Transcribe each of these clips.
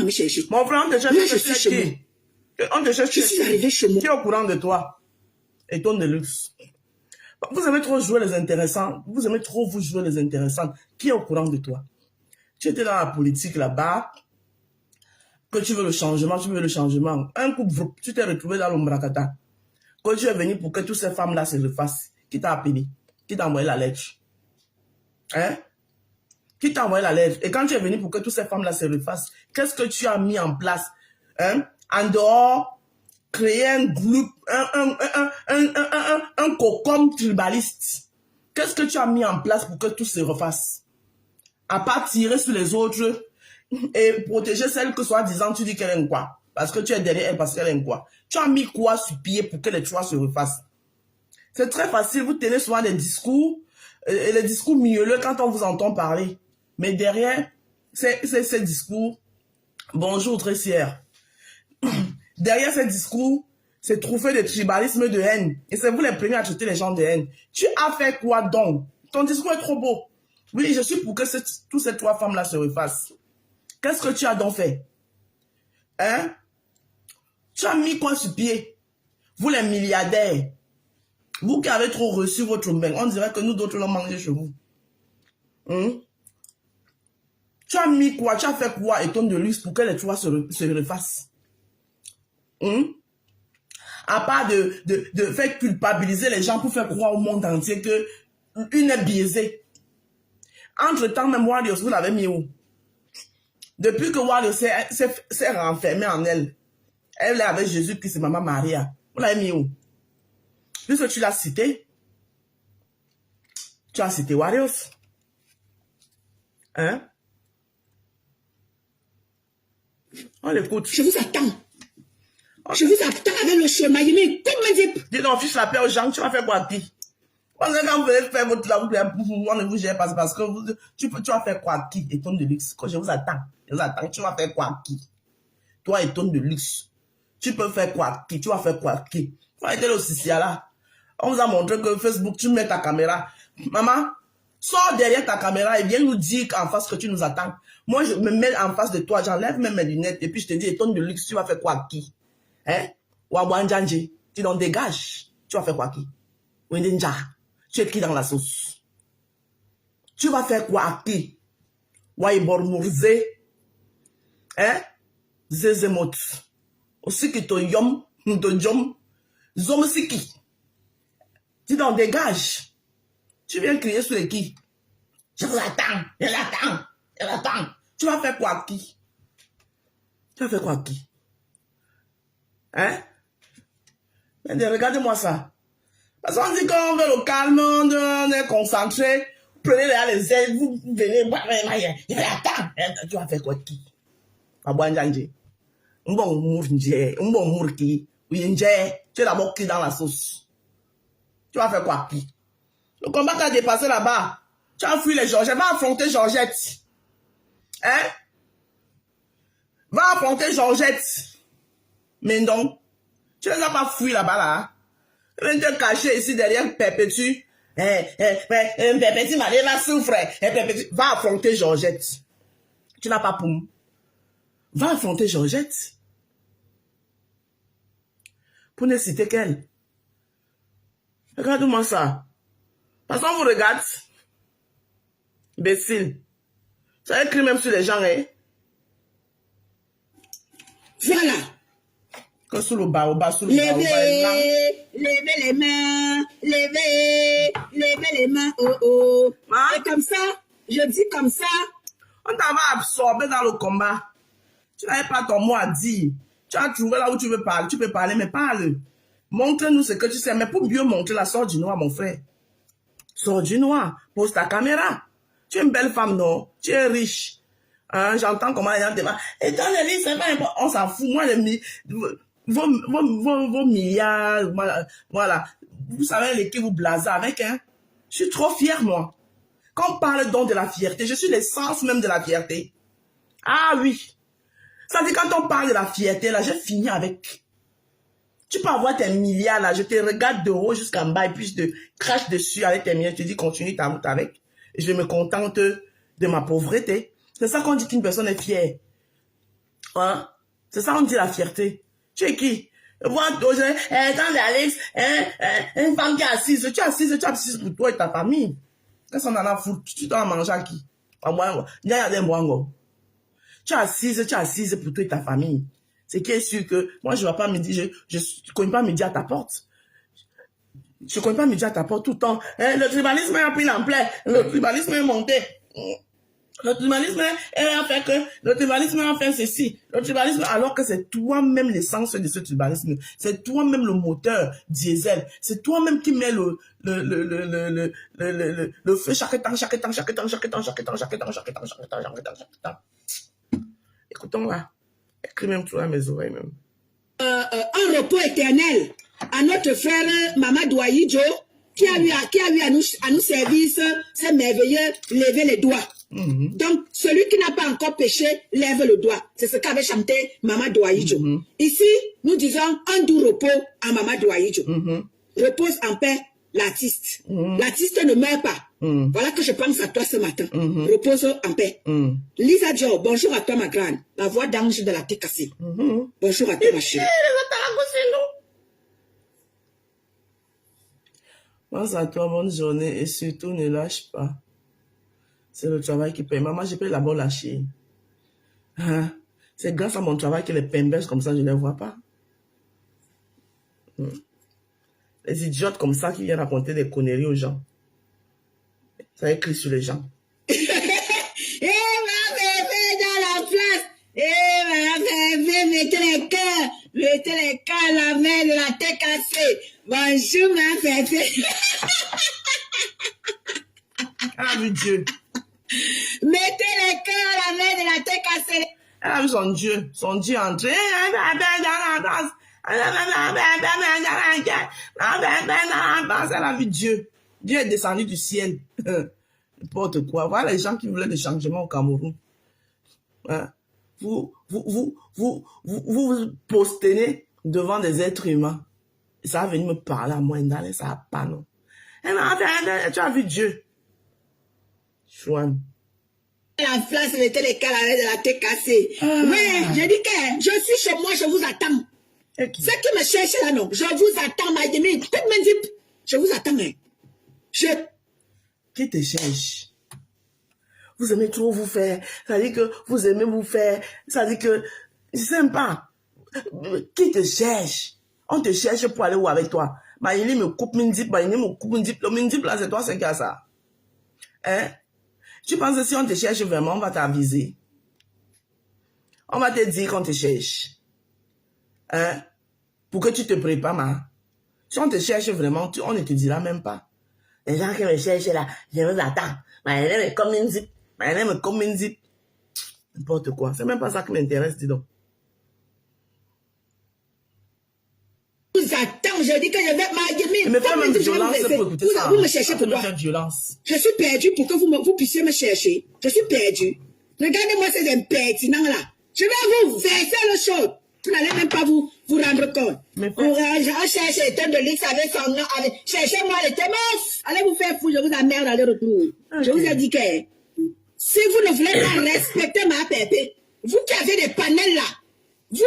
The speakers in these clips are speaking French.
me chercher. Mon frère, on te cherche. Oui, je suis chez moi. On te cherche. Je suis arrivé chez moi. Qui est au courant de toi? Et ton de luxe. Vous aimez trop jouer les intéressants. Vous aimez trop vous jouer les intéressants. Qui est au courant de toi? Tu étais dans la politique là-bas. Que tu veux le changement, tu veux le changement. Un coup, tu t'es retrouvé dans l'ombracata. Quand tu es venu pour que toutes ces femmes-là se refassent. Qui t'a appelé? Qui t'a envoyé la lettre? Hein? Qui t'a envoyé la lettre? Et quand tu es venu pour que toutes ces femmes-là se refassent, qu'est-ce que tu as mis en place? Hein? En dehors, créer un groupe, un cocon tribaliste. Qu'est-ce que tu as mis en place pour que tout se refasse? À part tirer sur les autres et protéger celle que soi-disant tu dis qu'elle aime quoi? Parce que tu es derrière elle parce qu'elle aime quoi? Tu as mis quoi sur pied pour que les trois se refassent? C'est très facile, vous tenez souvent des discours, et les discours mielleux quand on vous entend parler. Mais derrière ces discours, bonjour tressière. Derrière ces discours, c'est trouver des tribalismes de haine. Et c'est vous les premiers à traiter les gens de haine. Tu as fait quoi donc? Ton discours est trop beau. Oui, je suis pour que toutes ces trois femmes-là se refassent. Qu'est-ce que tu as donc fait? Hein? Tu as mis quoi sur pied? Vous les milliardaires, vous qui avez trop reçu votre main, on dirait que nous d'autres l'ont mangé chez vous. Tu as mis quoi? Tu as fait quoi, étonne de luxe, pour que les trois se refassent? À part de faire culpabiliser les gens pour faire croire au monde entier que une est biaisée. Entre-temps, même Warriors, vous l'avez mis où? Depuis que Warriors s'est renfermée en elle, elle est avec Jésus-Christ et Maman Maria. Vous l'avez mis où? Puisque tu l'as cité, tu as cité Warriors. Hein? On l'écoute. Je vous attends. Je vous attends avec le chemin. Il met comme dit. Dis donc, fiche la paix aux gens, tu vas faire quoi à qui? Quand vous venez faire votre là, on ne vous gère pas parce que tu vas faire quoi à qui? Étonne de luxe. Quand je vous attends, tu vas faire quoi à qui? Toi, étonne de luxe. Tu peux faire quoi à qui? Tu vas faire quoi à qui? Tu vas être le Sicilia là. On vous a montré que Facebook, tu mets ta caméra. Maman, sors derrière ta caméra et viens nous dire en face que tu nous attends. Moi, je me mets en face de toi, j'enlève même mes lunettes et puis je te dis, étonne de luxe, tu vas faire quoi à qui? Hein? Wabouanjanje, tu t'en dégages. Tu vas faire quoi à qui? Wendenja, tu es qui dans la sauce? Tu vas faire quoi à qui? Waibormourze, hein? Zezemot. Aussi qui te yom, te jom, zom siki. Tu t'en dégages. Tu viens crier sur les qui? Je vous attends, je l'attends, je l'attends. Tu vas faire quoi à qui? Tu vas faire quoi à qui? Hein? Regardez-moi ça. Parce qu'on dit qu'on veut le calme, on est concentré. Prenez les ailes, vous venez, je l'attends. Tu vas faire quoi à qui? Abouanjanje. Mbon mournje, mbon mourki. Oui, tu es d'abord qui dans la sauce. Tu vas faire quoi à qui? Le combat t'a dépassé là-bas. Tu as fui les Georgettes. Va affronter Georgette. Hein? Va affronter Georgette. Mais non. Tu ne les as pas fui là-bas là. Tu viens te cacher ici derrière Perpétue. Perpétue, Marie souffre. Va affronter Georgette. Tu n'as pas poum. Va affronter Georgette. Pour ne citer qu'elle. Regarde-moi ça. Parce qu'on vous regarde. Imbécile. Ça écrit même sur les gens, hein. Voilà. Que sous le bas, sous le bas. Levez les mains. Levez les mains. Oh oh. Hein? Et comme ça, je dis comme ça. On t'avait absorbé dans le combat. Tu n'avais pas ton mot à dire. Tu as trouvé là où tu veux parler. Tu peux parler, mais parle. Montre-nous ce que tu sais. Mais pour mieux montrer la sorte du noir, mon frère. Sors du noir. Pose ta caméra. Tu es une belle femme, non? Tu es riche. Hein? J'entends comment les gens te disent. Et dans les livres, c'est pas important. On s'en fout. Moi, vos milliards, voilà. Vous savez, l'équipe vous blasez avec, hein? Je suis trop fière, moi. Quand on parle donc de la fierté, je suis l'essence même de la fierté. Ah oui. Ça dit, quand on parle de la fierté, là, j'ai fini avec. Tu peux avoir tes milliards, là, je te regarde de haut jusqu'en bas, et puis je te crache dessus avec tes milliards, je te dis, continue ta route avec. Et je me contente de ma pauvreté. C'est ça qu'on dit qu'une personne est fière. Hein? C'est ça, on dit la fierté. Tu es qui? Voir quand Alex, une femme qui est assise, tu es assise pour toi et ta famille. Qu'est-ce qu'on en a foutu? Tu dois manger à qui? À moi, il y a des mois. Tu es assise pour toi et ta famille. C'est qui est sûr que moi, je ne vais pas me dire, je ne connais pas midi à ta porte. Je ne connais pas midi à ta porte tout le temps. Le tribalisme a pris l'ampleur. Le tribalisme est monté. Le tribalisme a fait que, le tribalisme a fait ceci. Le tribalisme, alors que c'est toi-même l'essence de ce tribalisme. C'est toi-même le moteur diesel. C'est toi-même qui mets le feu chaque temps. Écoutons là. Écris même tout à mes oreilles même. Un repos éternel à notre frère Mamadou Aïdjo qui a eu à nous servir ce merveilleux lever les doigts. Donc, celui qui n'a pas encore péché, lève le doigt. C'est ce qu'avait chanté Mamadou Aïdjo. Ici, nous disons un doux repos à Mamadou Aïdjo. Repose en paix l'artiste. L'artiste ne meurt pas. Voilà que je pense à toi ce matin. Repose en paix. Lisa Dior, bonjour à toi ma grande. La voix d'ange de la tête cassée. Bonjour à toi ma chérie. Pense à toi, bonne journée et surtout ne lâche pas. C'est le travail qui paye. Maman, je peux d'abord lâcher. Hein? C'est grâce à mon travail que les pembes comme ça, je ne les vois pas. Les idiotes comme ça qui viennent raconter des conneries aux gens. Ça écrit sur les gens. Eh ma bébé dans la place. Eh ma bébé, mettez les cœurs, la main de la tête cassée. Bonjour ma bébé. Elle a vu Dieu. Mettez les cœurs, la main de la tête cassée. Elle a vu son Dieu entrer. Elle a vu Dieu. Dieu est descendu du ciel. N'importe quoi. Voilà les gens qui voulaient des changements au Cameroun. Hein? Vous postez devant des êtres humains. Ça va venir me parler à moi, ça va pas, non. Tu as vu Dieu. Chouane. La place, mettez les cœurs, la main de la tête cassée. Oui, je dis que je suis chez moi, je vous attends. Okay. Ceux qui me cherchent là, non, je vous attends, ma demi. Je vous attends, hein. Qui te cherche? Vous aimez trop vous faire. Ça dit que vous aimez vous faire. Ça dit que c'est sympa. Qui te cherche? On te cherche pour aller où avec toi? Il me coupe Mindip, Le Mindip là, c'est toi, c'est qu'à ça. Hein? Tu penses que si on te cherche vraiment, on va t'aviser? On va te dire qu'on te cherche. Hein? Pour que tu te prépares, ma. Si on te cherche vraiment, on ne te dira même pas. Les gens qui me cherchent là, je vous attends. Comme une zip. N'importe quoi. C'est même pas ça qui m'intéresse, dis donc. Je vous attends, je dis que je vais m'admirer. Mais fais même violence pour écouter ça. Vous me cherchez pour quoi? Je suis perdu pour que vous puissiez me chercher. Je suis perdu. Regardez-moi ces impertinents-là. Je vais vous verser le chaud. Vous n'allez même pas vous rendre compte. Mais on cherche les thèmes de l'X avec son nom. Cherchez-moi les thèmes. Allez vous faire fou, je vous emmerde à retour. Okay. Je vous ai dit que si vous ne voulez pas respecter ma pépé, vous qui avez des panels là, vous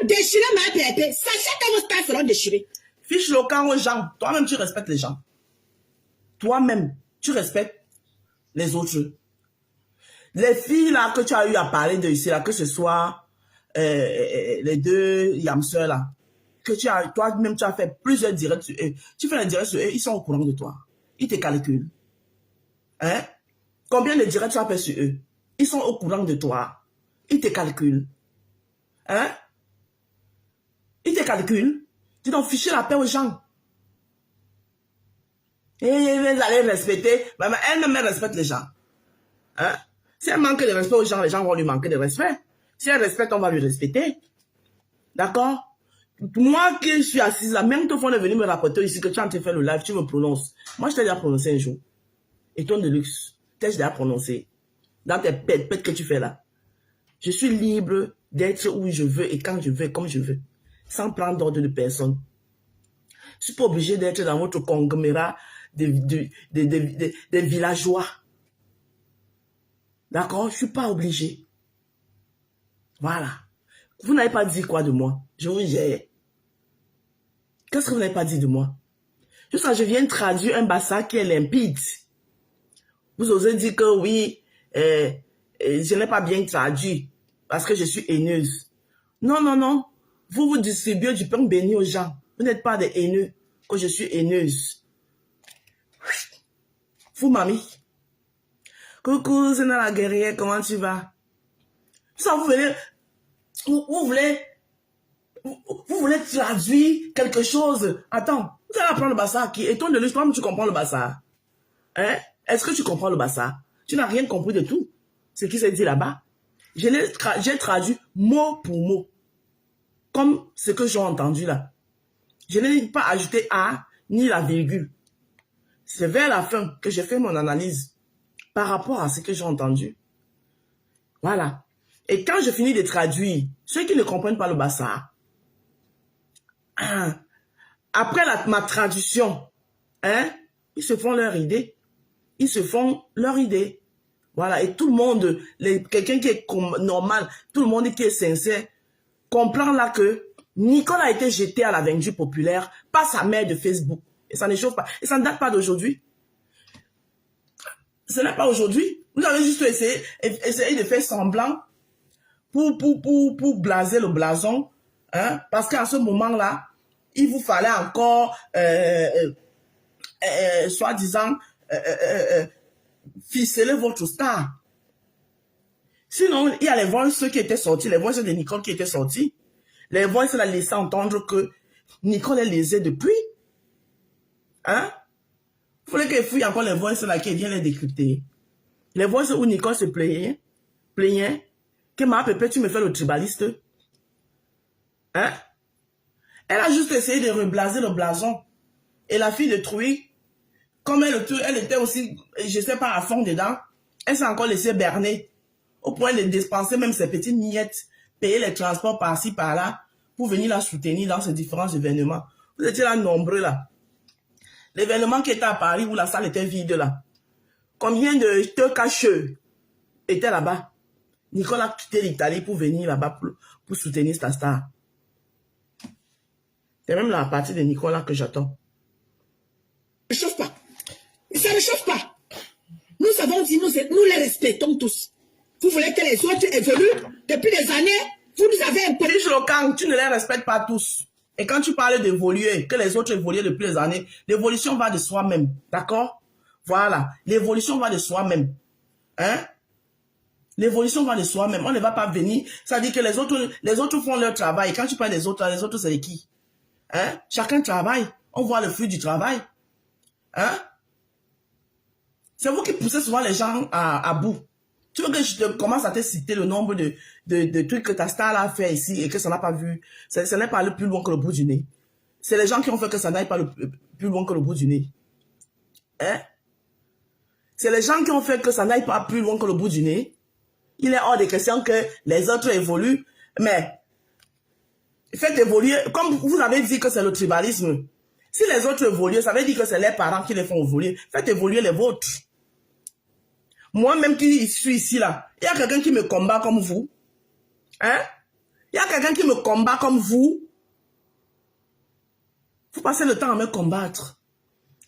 déchirez ma pépé, sachez que vos stars seront déchirés. Fiche le camp aux gens. Toi-même, tu respectes les gens. Toi-même, tu respectes les autres. Les filles là que tu as eu à parler de ici, là, que ce soit les deux yamseurs là, que toi-même tu as fait plusieurs directs sur eux. Tu fais les directs sur eux, ils sont au courant de toi. Ils te calculent. Hein? Combien de directs tu as fait sur eux? Ils sont au courant de toi. Ils te calculent. Hein? Ils te calculent. Tu dois ficher la paix aux gens. Et ils allaient respecter. Elle-même respecte les gens. Hein? Si elle manque de respect aux gens, les gens vont lui manquer de respect. Si elle respecte, on va lui respecter. D'accord? Moi qui je suis assise là, même ton phone est venu me rapporter ici que tu as en train de faire le live, tu me prononces. Moi, je t'ai déjà prononcé un jour. Et ton de luxe, t'ai déjà prononcé. Dans tes pètes que tu fais là. Je suis libre d'être où je veux et quand je veux, comme je veux. Sans prendre d'ordre de personne. Je ne suis pas obligé d'être dans votre conglomérat des villageois. D'accord? Je ne suis pas obligé. Voilà. Vous n'avez pas dit quoi de moi? Je vous gère. Qu'est-ce que vous n'avez pas dit de moi? Juste quand je viens traduire un bassa qui est limpide. Vous osez dire que oui, je n'ai pas bien traduit parce que je suis haineuse. Non, non, non. Vous distribuez du pain béni aux gens. Vous n'êtes pas des haineux que je suis haineuse. Vous, mamie. Coucou, c'est dans la guerrière, comment tu vas? Ça, vous venez, vous voulez traduire quelque chose. Attends, vous allez apprendre le bassa qui est ton de lui, toi, tu comprends le bassa. Hein? Est-ce que tu comprends le bassa? Tu n'as rien compris de tout ce qui s'est dit là-bas. J'ai traduit mot pour mot, comme ce que j'ai entendu là. Je n'ai pas ajouté A ni la virgule. C'est vers la fin que j'ai fait mon analyse par rapport à ce que j'ai entendu. Voilà. Et quand je finis de traduire, ceux qui ne comprennent pas le bassa, après ma traduction, hein, ils se font leur idée. Ils se font leur idée. Voilà. Et tout le monde, quelqu'un qui est normal, tout le monde qui est sincère, comprend là que Nicole a été jetée à la vindue populaire par sa mère de Facebook. Et ça ne chauffe pas. Et ça ne date pas d'aujourd'hui. Ce n'est pas aujourd'hui. Vous avez juste essayé de faire semblant pour blaser le blason. Hein? Parce qu'à ce moment-là, il vous fallait encore, soi-disant, ficeler votre star. Sinon, il y a les voices qui étaient sortis, les voices de Nicole qui étaient sortis. Les voices la laissaient entendre que Nicole est lésée depuis. Hein? Il fallait qu'elle fouille encore les voices là qui viennent les décrypter. Les voices où Nicole se plaignait que ma pépé, tu me fais le tribaliste. Hein? Elle a juste essayé de reblaser le blason. Et la fille de Trouy, comme elle était aussi, je sais pas, à fond dedans, elle s'est encore laissée berner. Au point de dépenser même ses petites miettes, payer les transports par-ci, par-là, pour venir la soutenir dans ces différents événements. Vous étiez là nombreux là. L'événement qui était à Paris où la salle était vide là. Combien de te cacheux étaient là-bas? Nicole a quitté l'Italie pour venir là-bas pour soutenir sa star. C'est même la partie de Nicolas que j'attends. Ça ne chauffe pas. Ça ne chauffe pas. Nous avons dit, nous les respectons tous. Vous voulez que les autres évoluent depuis des années? Vous nous avez imposé. Quand tu ne les respectes pas tous. Et quand tu parles d'évoluer, que les autres évoluent depuis des années, l'évolution va de soi-même. D'accord? Voilà. L'évolution va de soi-même. Hein? L'évolution va de soi-même. On ne va pas venir. Ça dit que les autres font leur travail. Quand tu parles des autres c'est qui? Hein? Chacun travaille. On voit le fruit du travail. Hein? C'est vous qui poussez souvent les gens à bout. Tu veux que je commence à te citer le nombre de trucs que ta star a fait ici et que ça n'a pas vu. Ça n'est pas allé plus loin que le bout du nez. C'est les gens qui ont fait que ça n'aille pas plus loin que le bout du nez. Hein? C'est les gens qui ont fait que ça n'aille pas plus loin que le bout du nez. Il est hors de question que les autres évoluent. Mais faites évoluer, comme vous avez dit que c'est le tribalisme. Si les autres évoluent, ça veut dire que c'est les parents qui les font évoluer. Faites évoluer les vôtres. Moi-même qui suis ici là, il y a quelqu'un qui me combat comme vous. Hein? Il y a quelqu'un qui me combat comme vous. Vous passez le temps à me combattre.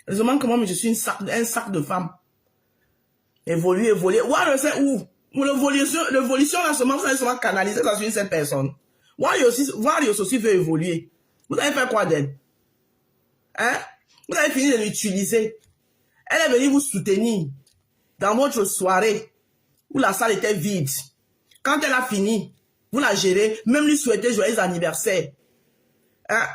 Je me demande comment je suis un sac de femme. Évoluer. Ouais, je sais où. L'évolution là, seulement canaliser dans une seule personne. Warriors aussi veut évoluer. Vous avez fait quoi d'elle? Hein? Vous avez fini de l'utiliser. Elle est venue vous soutenir dans votre soirée où la salle était vide. Quand elle a fini, vous la gérez, même lui souhaiter joyeux anniversaire. Hein?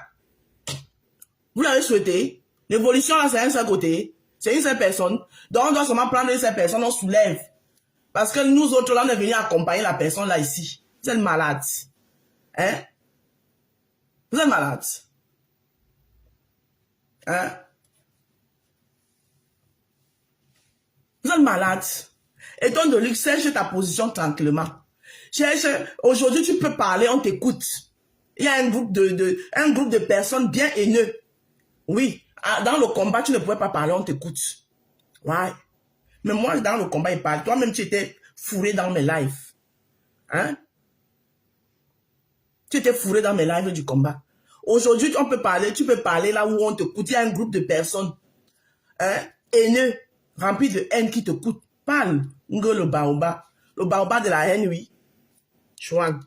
Vous l'avez souhaité. L'évolution là, c'est un seul côté. C'est une seule personne. Donc on doit seulement prendre une seule personne, on soulève. Parce que nous autres là, on est venus accompagner la personne là ici. Vous êtes malade. Hein? Vous êtes malade. Hein? Vous êtes malade. Et donc de luxe, cherche ta position tranquillement. Aujourd'hui, tu peux parler, on t'écoute. Il y a un groupe de personnes bien haineux. Oui, dans le combat, tu ne pouvais pas parler, on t'écoute. Ouais. Mais moi, dans le combat, il parle. Toi-même, tu étais fourré dans mes lives. Hein? Tu étais fourré dans mes lives du combat. Aujourd'hui, tu peux parler là où on te coûte. Il y a un groupe de personnes, hein, haineux, remplis de haine qui te coûtent. Parle, le baobab. Le baobab de la haine, oui. Chouan.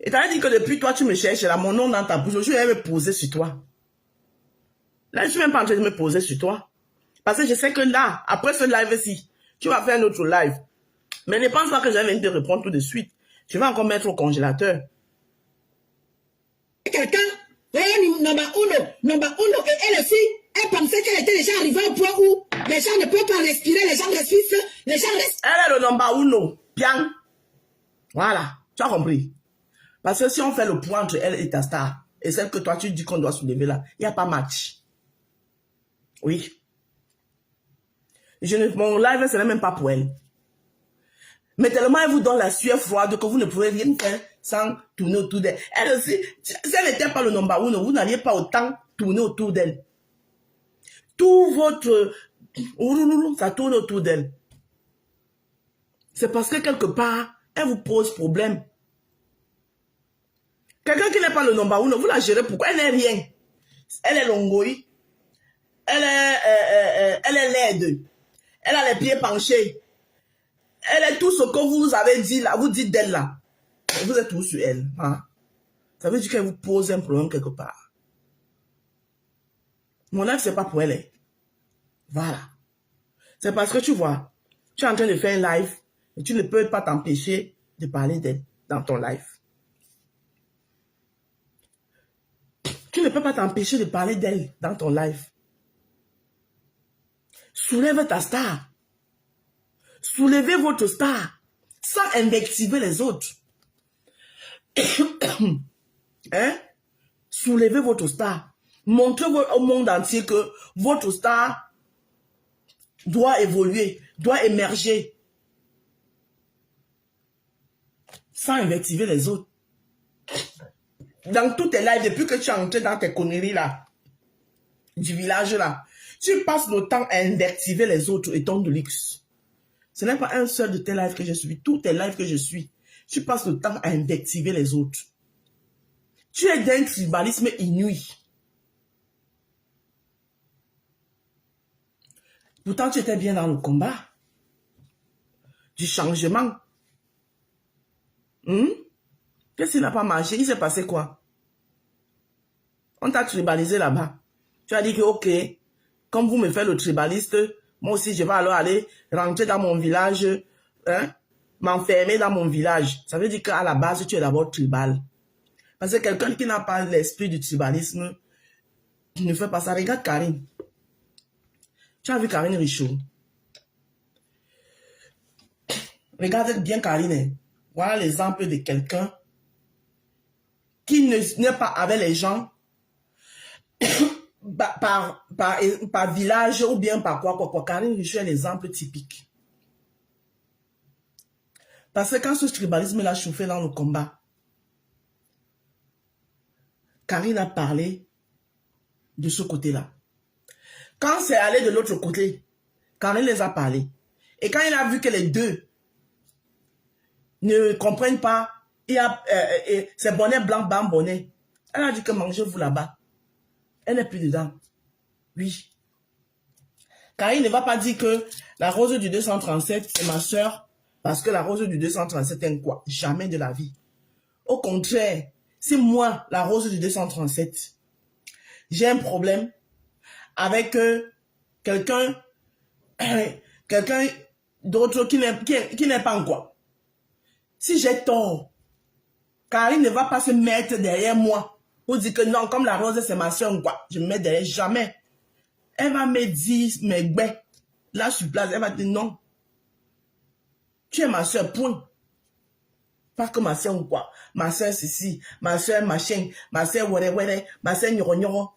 Et t'as dit que depuis toi, tu me cherches là, mon nom dans ta bouche. Je vais me poser sur toi. Là, je suis même pas en train de me poser sur toi. Parce que je sais que là, après ce live-ci, tu vas faire un autre live. Mais ne pense pas que je vais venir te répondre tout de suite. Je vais encore mettre au congélateur. Quelqu'un, number uno, et elle aussi, elle pensait qu'elle était déjà arrivée au point où les gens ne peuvent pas respirer, les gens respirent, les gens restent. Elle est le number uno. Bien. Voilà. Tu as compris. Parce que si on fait le point entre elle et ta star, et celle que toi tu dis qu'on doit soulever là, il n'y a pas match. Oui. Mon live, ce n'est même pas pour elle. Mais tellement elle vous donne la sueur froide que vous ne pouvez rien faire sans tourner autour d'elle. Elle aussi, si elle n'était pas le number uno, vous n'alliez pas autant tourner autour d'elle. Tout votre... ça tourne autour d'elle. C'est parce que quelque part, elle vous pose problème. Quelqu'un qui n'est pas le number uno, vous la gérez pourquoi? Elle n'est rien. Elle est longoï. Elle est laide. Elle a les pieds penchés. Elle est tout ce que vous avez dit là, vous dites d'elle là. Vous êtes tout sur elle. Hein? Ça veut dire qu'elle vous pose un problème quelque part. Mon live, c'est pas pour elle. Voilà. C'est parce que tu vois, tu es en train de faire un live et tu ne peux pas t'empêcher de parler d'elle dans ton live. Tu ne peux pas t'empêcher de parler d'elle dans ton live. Soulève ta star. Soulevez votre star sans invectiver les autres. Hein? Soulevez votre star. Montrez au monde entier que votre star doit évoluer, doit émerger. Sans invectiver les autres. Dans tous tes lives, depuis que tu es entré dans tes conneries là, du village là, tu passes le temps à invectiver les autres et ton de luxe. Ce n'est pas un seul de tes lives que je suis. Tous tes lives que je suis, tu passes le temps à invectiver les autres. Tu es d'un tribalisme inouï. Pourtant, tu étais bien dans le combat. Du changement. Qu'est-ce qui n'a pas marché? Il s'est passé quoi? On t'a tribalisé là-bas. Tu as dit que, ok, comme vous me faites le tribaliste, moi aussi, je vais alors aller rentrer dans mon village, hein, m'enfermer dans mon village. Ça veut dire qu'à la base, tu es d'abord tribal. Parce que quelqu'un qui n'a pas l'esprit du tribalisme ne fait pas ça. Regarde Karine. Tu as vu Karine Richaud. Regarde bien Karine. Voilà l'exemple de quelqu'un qui n'est pas avec les gens par village ou bien par quoi. Karine Richaud est l'exemple typique. Parce que quand ce tribalisme l'a chauffé dans le combat, Karine a parlé de ce côté-là. Quand c'est allé de l'autre côté, Karine les a parlé. Et quand il a vu que les deux ne comprennent pas, c'est bonnet blanc, blanc, bonnet. Elle a dit que mangez-vous là-bas. Elle n'est plus dedans. Oui. Karine ne va pas dire que la rose du 237, c'est ma soeur, parce que la rose du 237 est un quoi? Jamais de la vie. Au contraire, si moi, la rose du 237, j'ai un problème avec quelqu'un d'autre qui n'est pas en quoi. Si j'ai tort, Karine ne va pas se mettre derrière moi pour dire que non, comme la rose c'est ma soeur quoi, je me mets derrière, jamais. Elle va me dire, mais ben, là sur place, elle va dire non. Tu es ma soeur, point. Pas que ma soeur ou quoi. Ma soeur ceci, ma soeur machin, ma soeur wéré, ma soeur nyoro.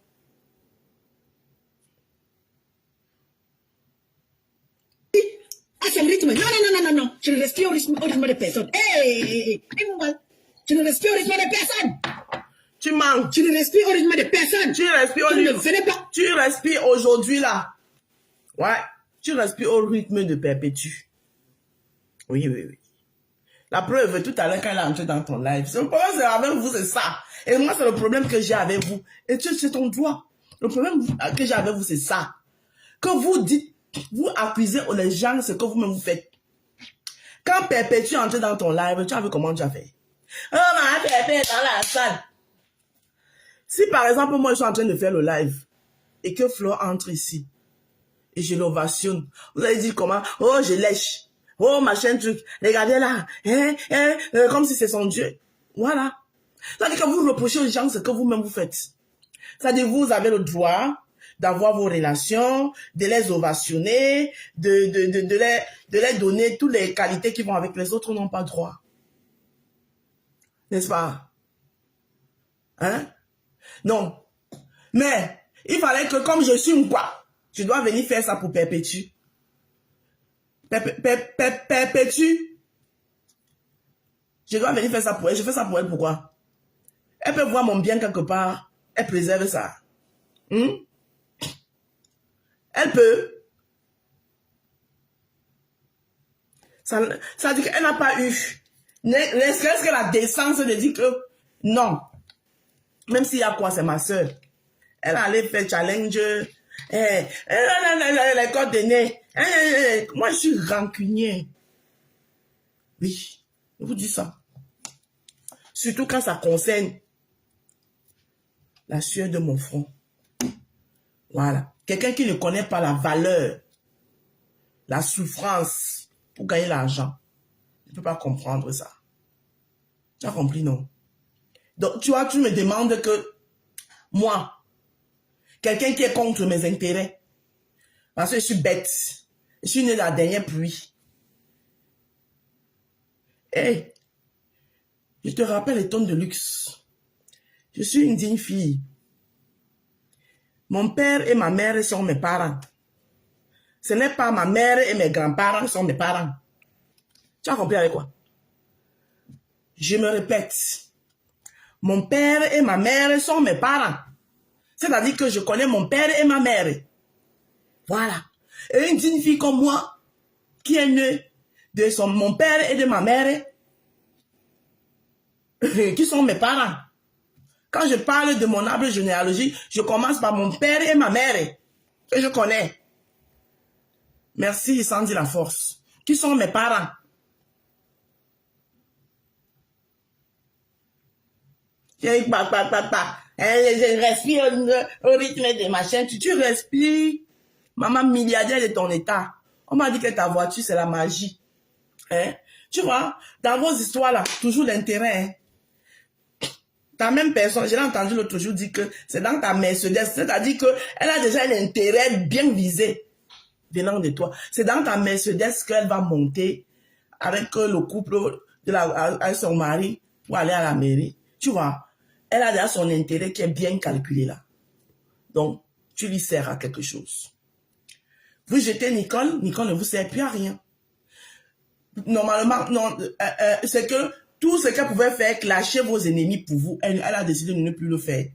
À son rythme. Non. Je ne respire au rythme de personne. Hey, je ne respire au rythme de personne. Tu manques. Tu ne respires au rythme de personne. Tu respires au rythme. Tu respires aujourd'hui là. Ouais. Tu respires au rythme de Perpétue. Oui. La preuve, tout à l'heure, quand elle est entrée dans ton live, le problème, c'est avec vous, c'est ça. Et moi, c'est le problème que j'ai avec vous. Et c'est ton droit. Le problème que j'ai avec vous, c'est ça. Que vous dites, vous accusez les gens ce que vous-même vous faites. Quand Perpétue est entré dans ton live, tu as vu comment tu as fait. Oh, ma Pépé est dans la salle. Si par exemple, moi, je suis en train de faire le live et que Flo entre ici et je l'ovationne, vous allez dire comment? Oh, je lèche. Oh, machin truc. Regardez là. Comme si c'est son Dieu. Voilà. C'est-à-dire que vous reprochez aux gens ce que vous-même vous faites. C'est-à-dire que vous avez le droit d'avoir vos relations, de les ovationner, de les donner toutes les qualités qui vont avec. Les autres n'ont pas droit. N'est-ce pas? Hein? Non. Mais, il fallait que comme je suis une quoi, je dois venir faire ça pour Perpétue. Perpétue. Je dois venir faire ça pour elle. Je fais ça pour elle, pourquoi? Elle peut voir mon bien quelque part. Elle préserve ça. Elle peut. Ça dit qu'elle n'a pas eu. Est-ce qu'elle a la décence de dire que non. Même s'il y a quoi, c'est ma soeur. Elle allait faire challenge. Les coordonnées. Moi, je suis rancunier. Oui, je vous dis ça. Surtout quand ça concerne la sueur de mon front. Voilà. Quelqu'un qui ne connaît pas la valeur, la souffrance pour gagner l'argent, ne peut pas comprendre ça. Tu as compris, non? Donc, tu vois, tu me demandes que moi, quelqu'un qui est contre mes intérêts, parce que je suis bête, je suis née de la dernière pluie. Hey, je te rappelle les tonnes de luxe. Je suis une digne fille. Mon père et ma mère sont mes parents. Ce n'est pas ma mère et mes grands-parents qui sont mes parents. Tu as compris avec quoi? Je me répète. Mon père et ma mère sont mes parents. C'est-à-dire que je connais mon père et ma mère. Voilà. Et une digne fille comme moi, qui est née de mon père et de ma mère, qui sont mes parents. Quand je parle de mon arbre généalogique, je commence par mon père et ma mère, que je connais. Merci, Sandy La Force. Qui sont mes parents. Je respire au rythme des machins. Tu respires. Maman milliardaire de ton état. On m'a dit que ta voiture, c'est la magie. Hein? Tu vois, dans vos histoires là, toujours l'intérêt. Hein? Ta même personne, j'ai entendu l'autre jour dire que c'est dans ta Mercedes. C'est-à-dire qu'elle a déjà un intérêt bien visé venant de toi. C'est dans ta Mercedes qu'elle va monter avec le couple avec son mari pour aller à la mairie. Tu vois, elle a déjà son intérêt qui est bien calculé là. Donc, tu lui sers à quelque chose. Vous jetez Nicole, Nicole ne vous sert plus à rien. Normalement, non, c'est que tout ce qu'elle pouvait faire, clasher vos ennemis pour vous, elle a décidé de ne plus le faire.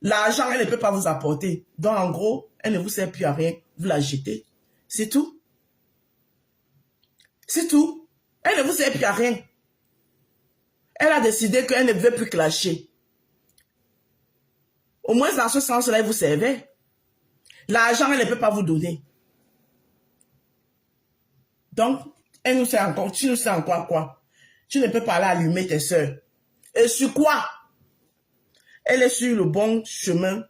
L'argent, elle ne peut pas vous apporter. Donc, en gros, elle ne vous sert plus à rien. Vous la jetez. C'est tout. C'est tout. Elle ne vous sert plus à rien. Elle a décidé qu'elle ne veut plus clasher. Au moins, dans ce sens-là, elle vous servait. L'argent, elle ne peut pas vous donner. Donc, elle nous sert encore. Tu nous sers encore quoi? Tu ne peux pas aller allumer tes soeurs. Et sur quoi? Elle est sur le bon chemin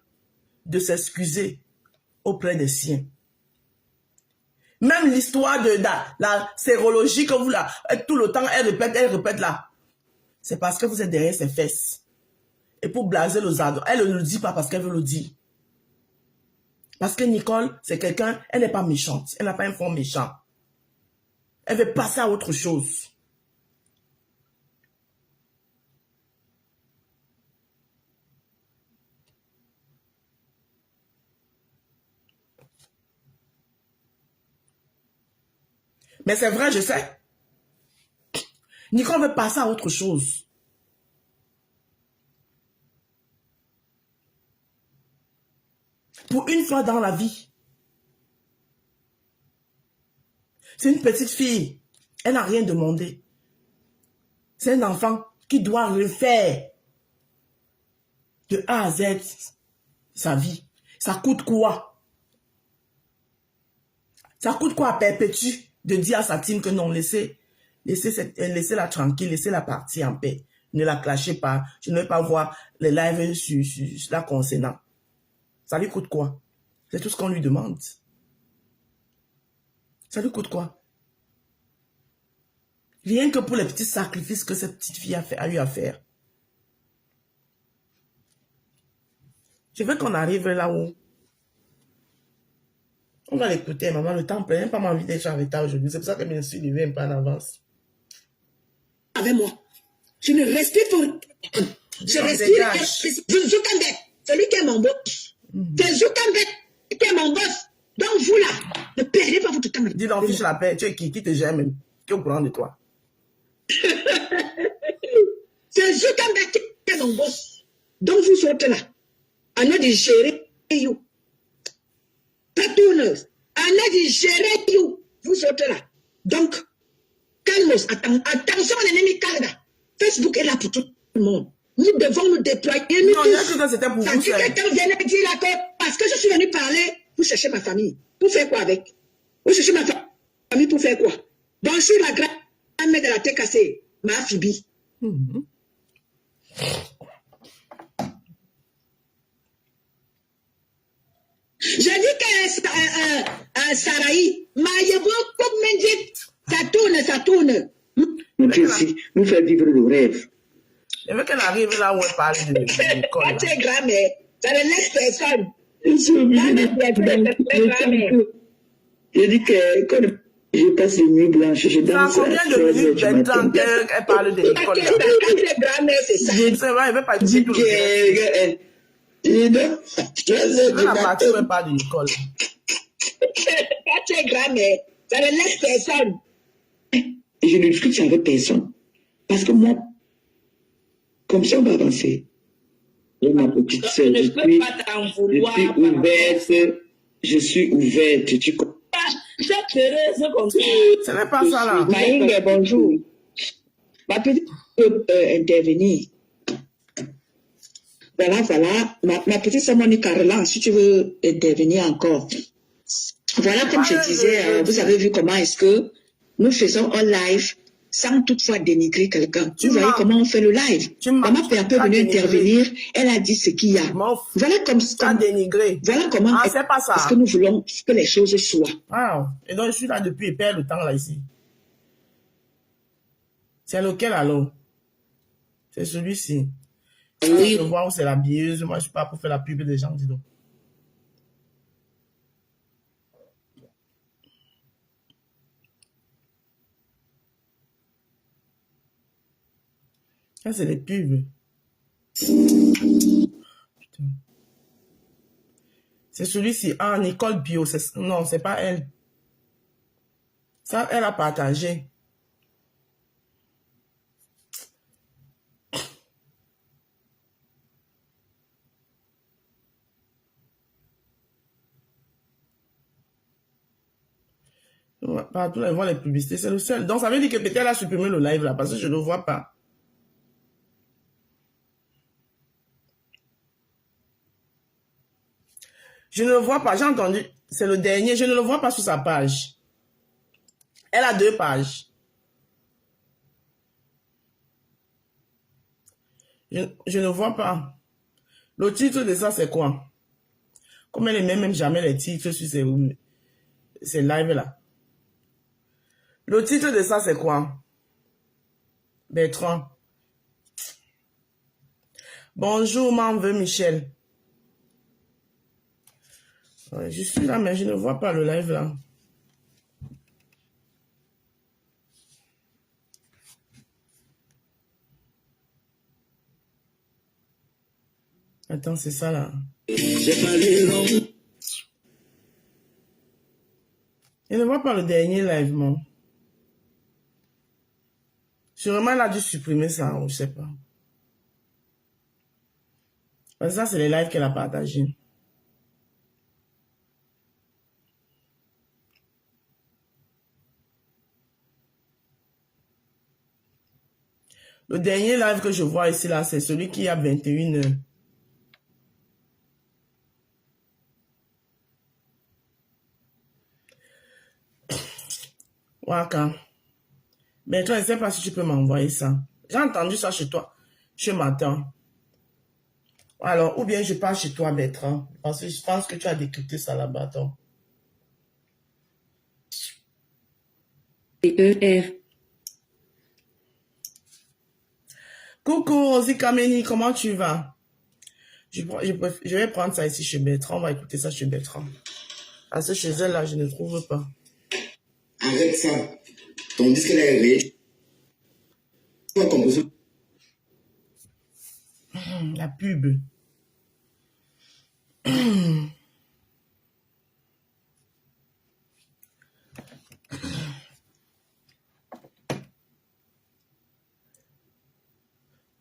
de s'excuser auprès des siens. Même l'histoire de la sérologie que vous là, tout le temps, elle répète là. C'est parce que vous êtes derrière ses fesses. Et pour blaser les autres, elle ne le dit pas parce qu'elle veut le dire. Parce que Nicole, c'est quelqu'un, elle n'est pas méchante. Elle n'a pas un fond méchant. Elle veut passer à autre chose. Mais c'est vrai, je sais. Nicole veut passer à autre chose. Pour une fois dans la vie. C'est une petite fille. Elle n'a rien demandé. C'est un enfant qui doit refaire de A à Z sa vie. Ça coûte quoi? Ça coûte quoi à Perpétue de dire à sa team que non, laissez-la tranquille, laissez-la partir en paix. Ne la clashez pas. Je ne vais pas voir les lives sur la concernant. Ça lui coûte quoi? C'est tout ce qu'on lui demande. Ça lui coûte quoi? Rien que pour les petits sacrifices que cette petite fille a eu à faire. Je veux qu'on arrive là où on va l'écouter, maman, le temps plein. Je n'ai pas envie d'être en retard aujourd'hui. C'est pour ça que je me suis levé un peu en avance. Avec moi. Je ne respire pour... Je respire. Zoukambek, celui qui est mon boss. C'est Zoukambek qui est mon boss. Donc vous là, ne perdez pas votre temps. Dis donc, fiche la paix. Tu es qui te gère même? Qui est au courant de toi? C'est Zoukambek qui est mon boss. Donc vous sortez là. On a de gérer you. Tatouneuse. On a de gérer you. Vous sortez là. Donc, calmos. Attention à l'ennemi Canada. Facebook est là pour tout le monde. Nous devons nous déployer. Nous non, tous. C'était pour vous. Quelqu'un vient de dire là que parce que je suis venu parler, vous cherchez ma famille. Pour faire quoi avec? Vous cherchez ma famille pour faire quoi? Donc, je suis la grand-mère de la tête cassée. Ma Phoebe. Je dis que Sarahi, Maïebo, comme me dit, ça tourne. Nous fait vivre le rêve. Je veux qu'elle arrive là où elle parle de l'école. Tu es grand-mère, ça ne laisse personne. Je dis que quand je passe les nuits blanches, je danse. Ça combien de minutes maintenant qu'elle parle de l'école? Quand tu es grand-mère, c'est ça. C'est vrai, elle ne veut pas dire tout le Je la partie où elle parle de l'école. Quand tu es grand-mère, ça ne laisse personne. Je ne discute avec personne. Parce que moi, comme ça, on va avancer. Et ma petite sœur, je suis ouverte. Tu comprends? Ce n'est pas ça là. Maïngue, bonjour. Ma petite peut intervenir. Voilà. Ma petite sœur Monique Carolan, si tu veux intervenir encore. Voilà, comme je disais, vous avez vu comment est-ce que nous faisons un live sans toutefois dénigrer quelqu'un. Vous voyez comment on fait le live. Maman peut un peu venir intervenir. Elle a dit ce qu'il y a. Voilà dénigré. Voilà comment c'est pas ça. Parce que nous voulons que les choses soient. Ah, et donc je suis là depuis, et perds le temps là ici. C'est lequel alors? C'est celui-ci. Oui. Je vois où c'est la bieuse. Moi, je suis pas pour faire la pub des gens, dis donc. Ça, c'est les pubs. Putain. C'est celui-ci. Ah, Nicole Bio. Non, c'est pas elle. Ça, elle a partagé. Partout, elle voit les publicités. C'est le seul. Donc, ça veut dire que peut-être elle a supprimé le live là, parce que je ne le vois pas. Je ne le vois pas. J'ai entendu. C'est le dernier. Je ne le vois pas sur sa page. Elle a 2 pages. Je ne vois pas. Le titre de ça, c'est quoi? Comme elle ne met même jamais les titres sur ces lives-là. Le titre de ça, c'est quoi? Bertrand. Bonjour, m'en veut Michel. Ouais, je suis là, mais je ne vois pas le live là. Attends, c'est ça là. Je ne vois pas le dernier live, mon. Sûrement, elle a dû supprimer ça, ou je sais pas. Parce que ça, c'est les lives qu'elle a partagés. Le dernier live que je vois ici, là, c'est celui qui a 21 heures. Waka. Mais toi, je ne sais pas si tu peux m'envoyer ça. J'ai entendu ça chez toi. Je m'attends. Alors, ou bien je pars chez toi, Bertrand. Parce que je pense que tu as décrypté ça là-bas, toi. ER. Coucou, Rosie Kameni, comment tu vas? Je vais prendre ça ici chez Bertrand. On va écouter ça chez Bertrand. Parce que chez elle, là, je ne trouve pas. Arrête ça. Ton disque là est riche. La pub.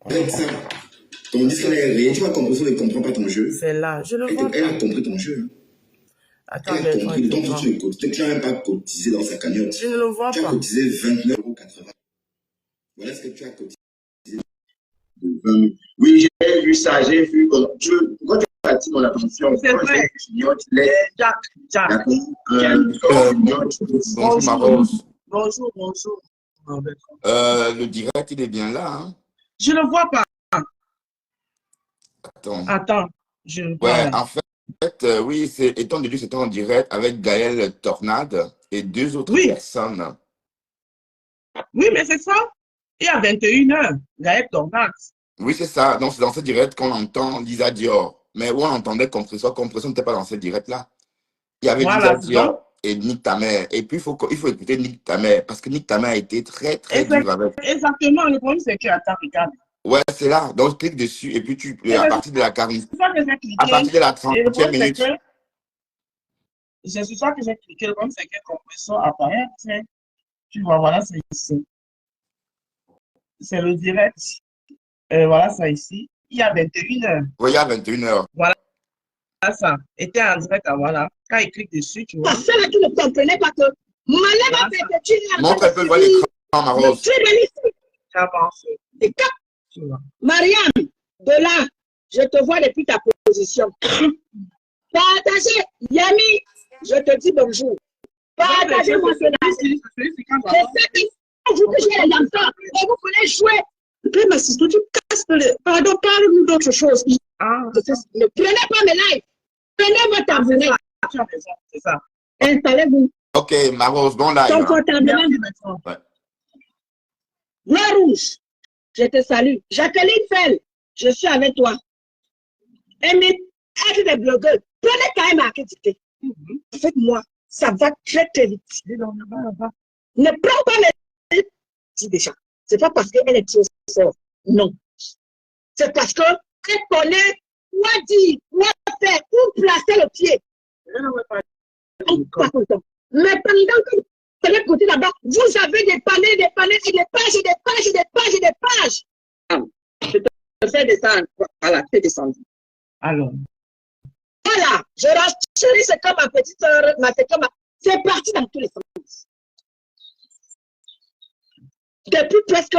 Arrête ça. Ton disque là est riche. Tu vas composer, elle ne comprend pas ton jeu. C'est là, je le vois Elle pas. a compris ton jeu. Attends, Elle a Bertrand, compris. Donc, écoute-moi. tu le cotises. Tu n'as même pas cotisé dans sa cagnotte. Je ne le vois Tu as pas. cotisé 29,80 €. Voilà ce que tu as cotisé. De 20 000. Oui, j'ai vu ça. J'ai vu. Quand tu as dit dans la pension, C'est vrai. tu laisses. Jack. D'accord. Bonjour ma Rose. Bonjour. Le direct, il est bien là. Hein? Je ne le vois pas. Attends. Je ne vois Ouais, pas. en fait, oui, étant donné que c'était en direct avec Gaël Tornade et deux autres Oui. personnes. Oui, mais c'est ça. Il y a 21 heures. Gaël Tornade. Oui, c'est ça. Donc, c'est dans ce direct qu'on entend Lisa Dior. Mais où on entendait Compression. Compression n'était pas dans ce direct-là. Il y avait Voilà, Lisa Dior et Nick Tamer. Et puis, il faut écouter Nick Tamer parce que Nick Tamer a été très, très dur avec. Exactement. Le problème, c'est que, attends, regarde. Ouais, c'est là. Donc, clique dessus et puis à partir de la 40, C'est ça que j'ai cliqué. à partir de la Et le 30e problème, c'est minute. que c'est sur ça que j'ai cliqué. Le problème, c'est que Compression apparaît. Tu vois, voilà, c'est ici. C'est le direct. Voilà ça ici. Il y a 21 heures. Oui, il y a 21 heures. Voilà ça. Était en direct, voilà. Quand il clique dessus, tu vois. Parce que là, tu ne comprenais pas que Malema Voilà perpétue Montre un peu voir l'écran, ma le Rose. tribalisme. J'avance. Et quand, Tu vois. Mariam, de là, je te vois depuis ta position. Partagez, Yami, je te dis bonjour. Partagez-moi cela. Je sais que vous que j'ai les enfants et vous voulez jouer. Mais si tu casses le... Pardon, parle-nous d'autre chose. Ne prenez pas mes lives. Prenez votre abonné. Tu as raison, c'est ça. Installez-vous Ok, ma Rose, bon live. confortablement. Ouais. Gloire rouge, je te salue. Jacqueline Fell, je suis avec toi. Aimez, être des blogueurs. Prenez quand même à critiquer. Faites-moi, ça va très très vite. Ne prends pas mes dis déjà. C'est pas parce qu'elle est trop forte. Non. C'est parce qu'elle connaît quoi dire, quoi faire, où placer le pied. Pas content. Mais pendant que de l'autre côté là-bas, vous avez des panels, et des pages, et des pages, et des pages, et des pages. Je te fais descendre. Voilà, fais descendre. Alors. Voilà, je rassure, c'est comme ma petite soeur, c'est parti dans tous les sens. Depuis presque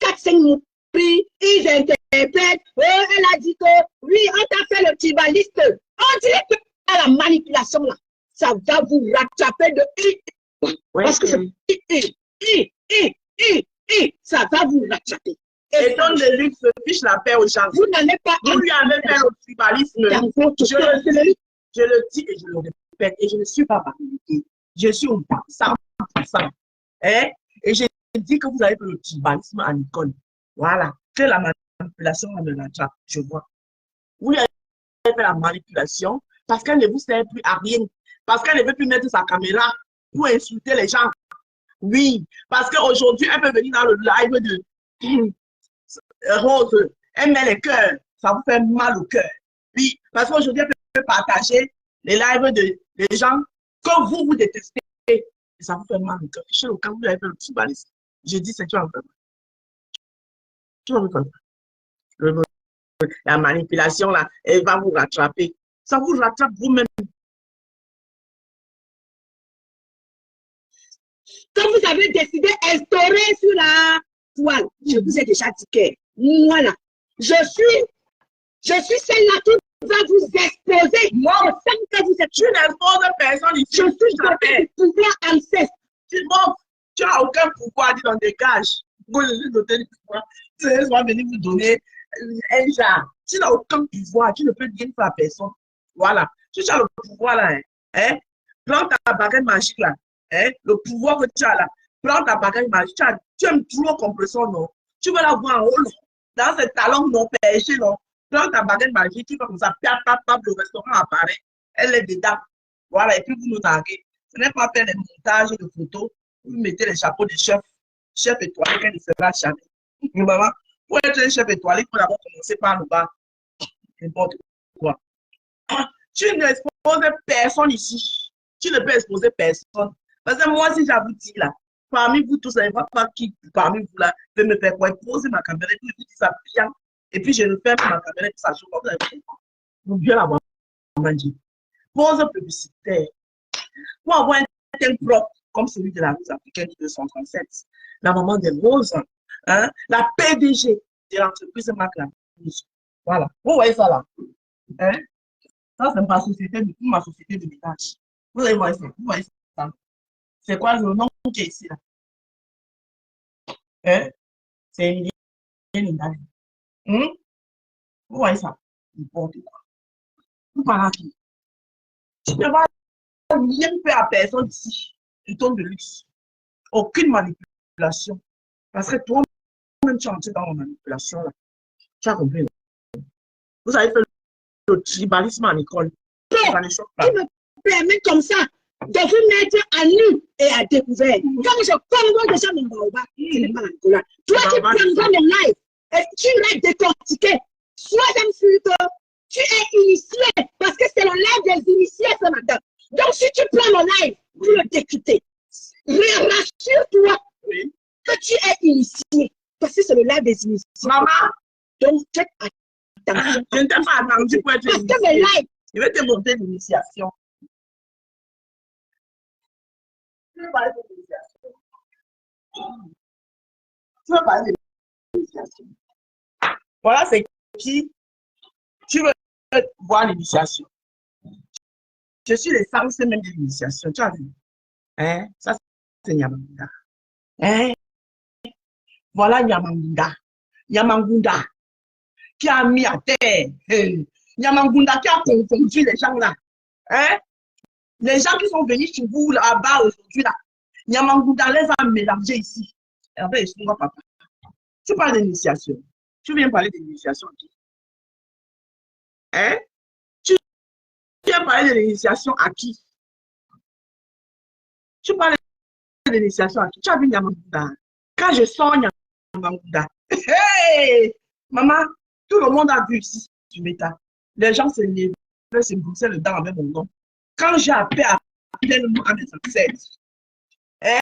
4-5 mois, ils interprètent. Oh, elle a dit que oui, on t'a fait le tibaliste. On dirait que la manipulation là, ça va vous rattraper de parce que ça va vous rattraper. Et donc, le luxe fiche la paix aux gens. Vous n'allez pas. Vous lui avez fait le tribalisme. Je le dis et je le répète. Et je ne suis pas paralysée. Je suis au 100%. Hein? Et je dis que vous avez fait le tribalisme à l'école. Voilà. Que la manipulation me rattrape. Je vois. Vous lui avez fait la manipulation parce qu'elle ne vous sert plus à rien. Parce qu'elle ne veut plus mettre sa caméra pour insulter les gens. Oui. Parce qu'aujourd'hui, elle peut venir dans le live de Rose, elle met les cœurs, ça vous fait mal au cœur. Puis, parce qu'aujourd'hui, elle peut partager les lives des gens que vous détestez, et ça vous fait mal au cœur. Chez le cas où vous avez fait le petit balise, je dis, c'est tu en fais. La manipulation, là, elle va vous rattraper. Ça vous rattrape vous-même. Quand vous avez décidé d'instaurer sur toile. Je vous ai déjà dit que moi là, je suis celle-là qui va vous exposer. Moi, je sens que vous êtes tu n'imposes personne ici. Je suis du pouvoir ancêtre. Tu n'as aucun pouvoir, dis donc dégage. Moi, je suis doté du pouvoir. Tu vas venir vous donner un genre. Tu n'as aucun pouvoir, tu ne peux rien faire à personne. Voilà. Tu as le pouvoir là. Hein? Prends ta baguette magique là. Hein? Le pouvoir que tu as là. Prends ta baguette magique. Tu aimes trop compression, non? Tu veux la voir en haut, non? Dans ces talons non perchés, non? Prends ta baguette magique, tu vas comme ça, le restaurant apparaît. Elle est dedans. Voilà, et puis vous nous taguez. Ce n'est pas faire les montages de photos. Vous mettez les chapeaux de chef étoilé qu'elle ne fera jamais. Maman, pour être un chef étoilé, il faut d'abord commencer par le bas. N'importe quoi. Tu n'exposes personne ici. Tu ne peux exposer personne. Parce que moi, si j'avoue dire là, parmi vous tous, il ne va pas qui parmi vous là peut me faire quoi? Poser ma caméra et puis vous dites ça bien. Et puis je ne ferme ma caméra et puis ça joue comme ça. Vous bien l'avoir mangé. Pause publicitaire. Pour avoir un tel propre comme celui de la rose africaine de 237, la maman des roses, hein, la PDG de l'entreprise Marc Larousse. Voilà. Vous voyez ça là? Hein? Ça, c'est ma société de ménage. Vous allez voir ça. Vous voyez ça? C'est quoi le nom qui est ici là? Hein? C'est une ligne. Vous voyez ça? N'importe quoi. Vous parlez à qui? Tu ne vas rien faire à personne ici. Tu tombes de luxe. Aucune manipulation. Parce que toi-même, tu es entré dans la manipulation là. Tu as compris? Vous avez fait le tribalisme en école. Ça ne choque pas. Tu me permets comme ça de vous mettre à nu et à découvert. Comme je connais déjà mon baobab, tu n'es pas là. Toi qui prendras le live et tu l'as décortiqué. Sois sûr que tu es initié parce que c'est le live des initiés ce matin. Donc si tu prends le live pour le décrypter, rassure-toi que tu es initié parce que c'est le live des initiés. Maman, donc faites attention. Je ne t'ai pas attendu pour être parce que le live, je vais te montrer l'initiation. Tu veux parler de l'initiation? Tu veux parler de l'initiation? Voilà, c'est qui tu veux voir l'initiation. Je suis l'essence même de l'initiation. Tu as vu? Hein? Ça, c'est Nyamangunda. Hein? Voilà Nyamangunda. Nyamangunda qui a mis à terre. Nyamangunda qui a confondu les gens là. Hein? Les gens qui sont venus chez vous là-bas aujourd'hui là. Nyamangunda les a mélangés ici. Et après, ils sont papa. Tu parles d'initiation. Tu viens parler d'initiation. Hein? Tu viens parler de l'initiation à qui? Tu parles de l'initiation à qui? Tu as vu Nyamangunda. Quand je sors Nyamangunda, hey! Maman, tout le monde a vu ici sur Meta. Les gens se levaient, se broussaient le dent avec mon nom. Quand j'ai appelé à pleinement à mes ancêtres, hein?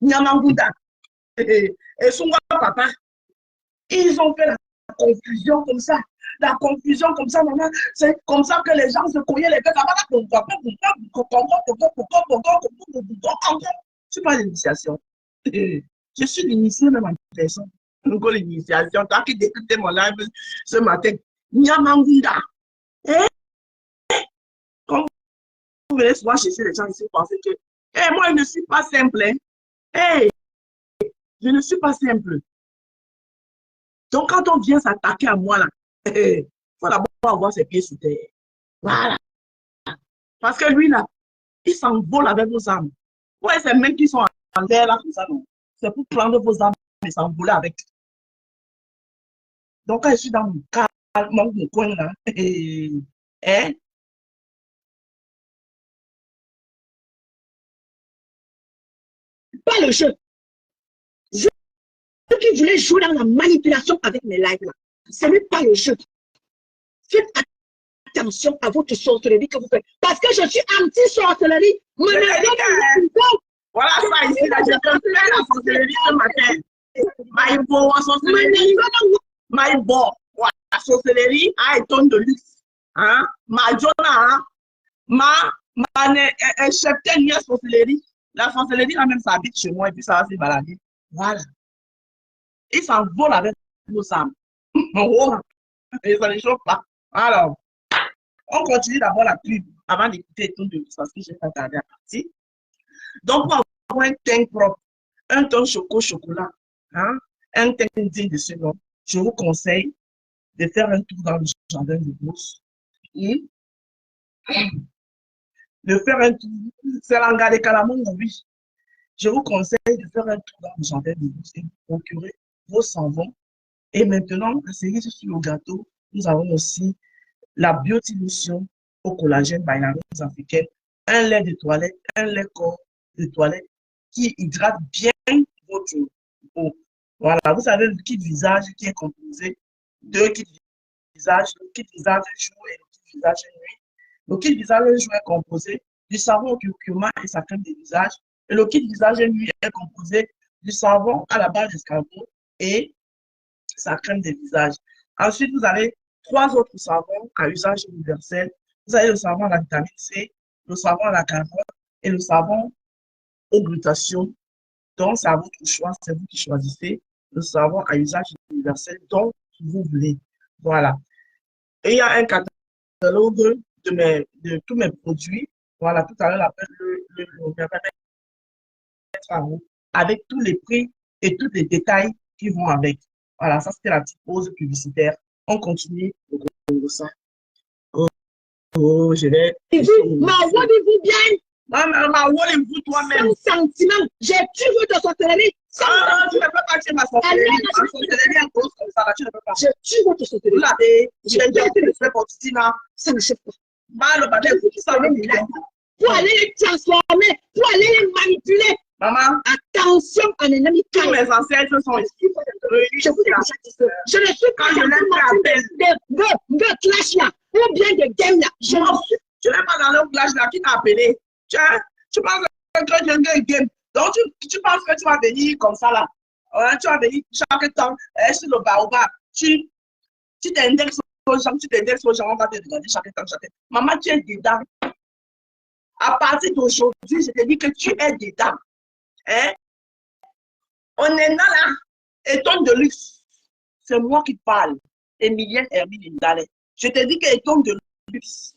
Nyamangunda et son papa, ils ont fait la confusion comme ça. La confusion comme ça, maman, c'est comme ça que les gens se cognaient les têtes. C'est pas l'initiation. Je suis l'initié même en personne. L'initiation, toi qui décryptais mon live ce matin. Nyamangunda. Comme vous venez souvent chercher les gens ici, penser que moi, je ne suis pas simple. Je ne suis pas simple. Donc, quand on vient s'attaquer à moi, là, il faut d'abord avoir ses pieds sous terre. Voilà. Parce que lui, là, il s'envole avec vos âmes. Ouais, ces mecs qui sont en terre, là, comme ça, non. C'est pour prendre vos âmes et s'envoler avec. Donc, quand je suis dans mon coin, là, pas le jeu. Ceux qui voulaient jouer dans la manipulation avec mes lives là, ce n'est pas le jeu. Faites attention à votre sorcellerie que vous faites. Parce que je suis anti-sorcellerie. Voilà ça ici, là, je te fais la sorcellerie ce matin. Maïbo, sorcellerie. Maïbo, la sorcellerie a un ton de luxe. Hein? Ma Jonah, ma cheptel, sorcellerie. La sorcellerie, là même, ça habite chez moi et puis ça va se balader. Voilà. Ils s'envolent avec nos âmes. Et ça ne choque pas. Alors, on continue d'abord la pub avant d'écouter tout de suite parce que j'ai pas tardé à partir. Donc, pour avoir un teint propre, un teint chocolat, hein, un teint digne de ce nom, je vous conseille de faire un tour dans le jardin de Beauce. De faire un tour, c'est l'hangar de Calamon, oui. Je vous conseille de faire un tour dans le jardin de Beauce et de procurer vos savons. Et maintenant, la cerise sur le gâteau, nous avons aussi la Beauty-Lotion au collagène by la Rose africaine, un lait de toilette, un lait corps de toilette qui hydrate bien votre peau. Voilà, vous savez le kit visage qui est composé de kit visage, le kit visage jour et le kit visage nuit. Le kit visage jour est composé du savon au curcuma et sa crème de visage. Et le kit visage nuit est composé du savon à la base d'escargot et sa crème de visage. Ensuite, vous avez 3 autres savons à usage universel. Vous avez le savon à la vitamine C, le savon à la carotte et le savon au glutathion. Donc, c'est à votre choix, c'est vous qui choisissez le savon à usage universel dont vous voulez. Voilà. Et il y a un catalogue de tous mes produits. Voilà, tout à l'heure, avec tous les prix et tous les détails qui vont avec. Voilà, ça c'était la petite pause publicitaire. On continue de ça. Oh, je vais. Vous bien. Vous toi-même. Sans sentiment. J'ai tué votre sorcellerie. Tu ne peux pas tuer ma sorcellerie. Ma sorcellerie est grosse comme ça, tu ne peux pas. J'ai tué votre sorcellerie. Vous l'avez. Je vais dire que je fais pour Tina. Ça ne chef pas. Le bâtiment, ça va bien. Pour aller les transformer, pour aller les manipuler. Maman, attention à un ennemi. Tous mes ancêtres sont ici. Je vous dis, je ne suis pas de clash là, ou bien de game là. Je n'ai pas dans le clash là qui t'a appelé. Tu penses que j'ai un game. Donc, tu penses que tu vas venir comme ça là. Tu vas venir chaque temps sur le baobab. Tu t'indexes aux gens, on va te regarder chaque temps. Maman, tu es dedans. À partir d'aujourd'hui, je te dis que tu es dedans. Hein? On est là, Étonne de luxe. C'est moi qui parle. Emilienne Hermine Ndale. Je te dis que Étonne de luxe,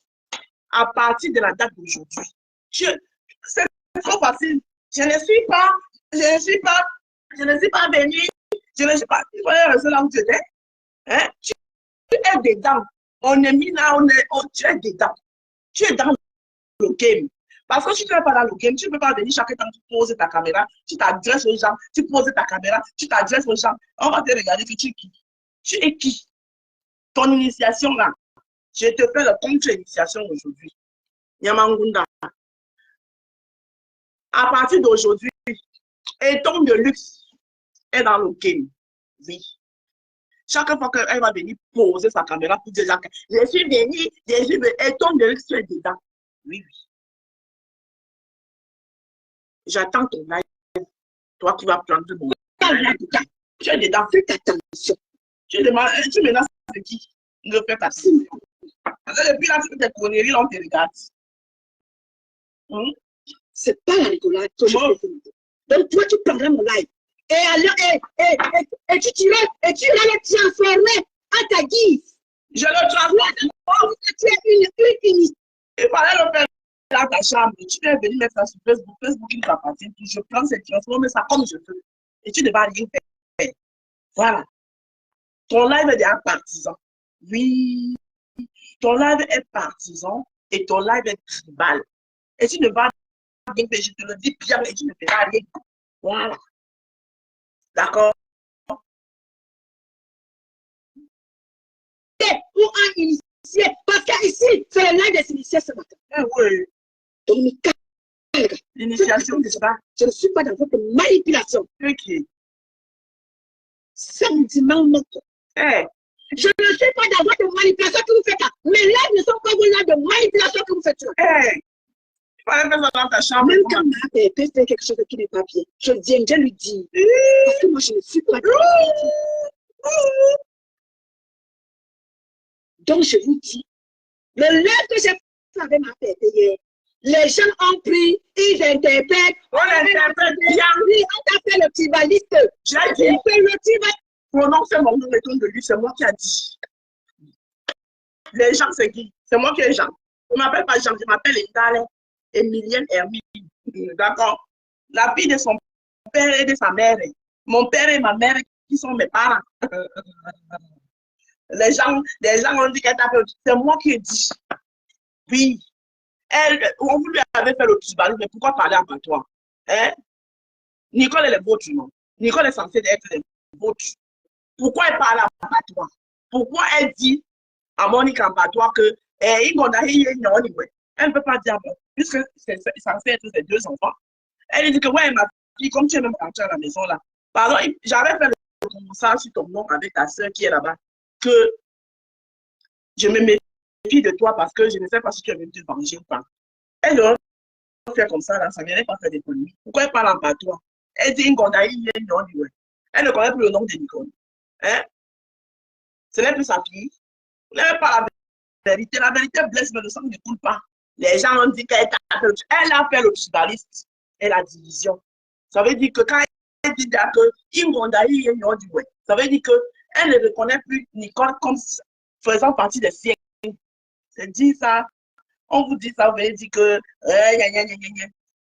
à partir de la date d'aujourd'hui, c'est trop facile. Je ne suis pas venue. Je ne suis pas. Il fallait rester là où tu étais. Hein? Tu es dedans. On est mis là, tu es dedans. Tu es dans le game. Parce que si tu n'es pas dans le game, tu ne peux pas venir chaque temps, tu poses ta caméra, tu t'adresses aux gens, tu poses ta caméra, tu t'adresses aux gens. On va te regarder que tu es qui. Tu es qui? Ton initiation là. Je te fais le contre-initiation aujourd'hui. Yamangunda. À partir d'aujourd'hui, Étonne de luxe est dans le game. Oui. Chaque fois qu'elle va venir poser sa caméra pour dire que je suis venue, Étonne de luxe, tu es dedans. Oui, oui. J'attends ton live. Toi qui vas prendre mon live. Tu es dedans. Fais attention. Tu menaces de qui? Ne fais pas ça. Parce que depuis là, tu fais tes conneries, on te regarde. C'est pas la rigolade que je fais. Donc toi, tu prendras mon live. Et tu iras le transformer à ta guise. Je le transforme. Tu es une unité. Il fallait le faire dans ta chambre. Tu viens venir mettre ça sur Facebook. Facebook, il t'appartient. Je prends cette transformer ça comme je veux. Et tu ne vas rien faire. Voilà. Ton live est déjà partisan. Oui. Ton live est partisan et ton live est tribal. Et tu ne vas rien faire. Je te le dis bien, et tu ne feras rien. Voilà. D'accord? Ou un initié. Parce qu'ici, c'est le live des initiés ce matin. Oui. Donc, l'initiation de ça. Je ne suis pas dans votre manipulation. Ok. Sentiment. Hey. Je ne suis pas dans votre manipulation que vous faites là. Mes lives ne sont pas vos lives de manipulation que vous faites là. Hey. Il fallait faire ça dans ta chambre. Même quand ma père fait quelque chose qui n'est pas bien, je viendrai lui dire. Parce que moi, je ne suis pas dans Donc, je vous dis, le live que j'ai fait avec ma père hier, les gens ont pris, ils interprètent. On interprète bien. Oui, on t'a fait le tribaliste. J'ai dit. Le Prononcez mon nom et ton de lui, c'est moi qui a dit. Les gens, c'est qui? C'est moi qui ai Jean. On ne m'appelle pas Jean, je m'appelle Indale Emilienne Hermine. D'accord? La fille de son père et de sa mère. Mon père et ma mère qui sont mes parents. Les gens ont dit qu'elle t'a fait. C'est moi qui ai dit. Oui. On lui avait fait le tribalisme, mais pourquoi parler à toi? Hein? Nicole, elle est vôtre, non? Nicole est censée être vôtre. Pourquoi elle parle à toi? Pourquoi elle dit à Monique en patois que elle ne peut pas dire, puisque c'est censé être ses 2 enfants. Elle dit que, ouais, ma fille, comme tu es même rentrée à la maison là, pardon, j'avais fait le commensal sur ton nom avec ta soeur qui est là-bas, que je me méfie de toi parce que je ne sais pas si tu es venu te venger ou pas. Elle aurait fait comme ça, là, ça ne viendrait pas faire des polémiques. Pourquoi elle parle en patois? Elle dit elle ne connaît plus le nom de Nicole. Hein? Ce n'est plus sa fille. Vous n'avez pas la vérité. La vérité blesse, mais le sang ne coule pas. Les gens ont dit qu'elle a fait le psychanalyste et la division. Ça veut dire que quand elle dit que ça veut dire qu'elle ne reconnaît plus Nicole comme faisant partie des siècles. C'est dit ça. On vous dit ça, vous allez dire que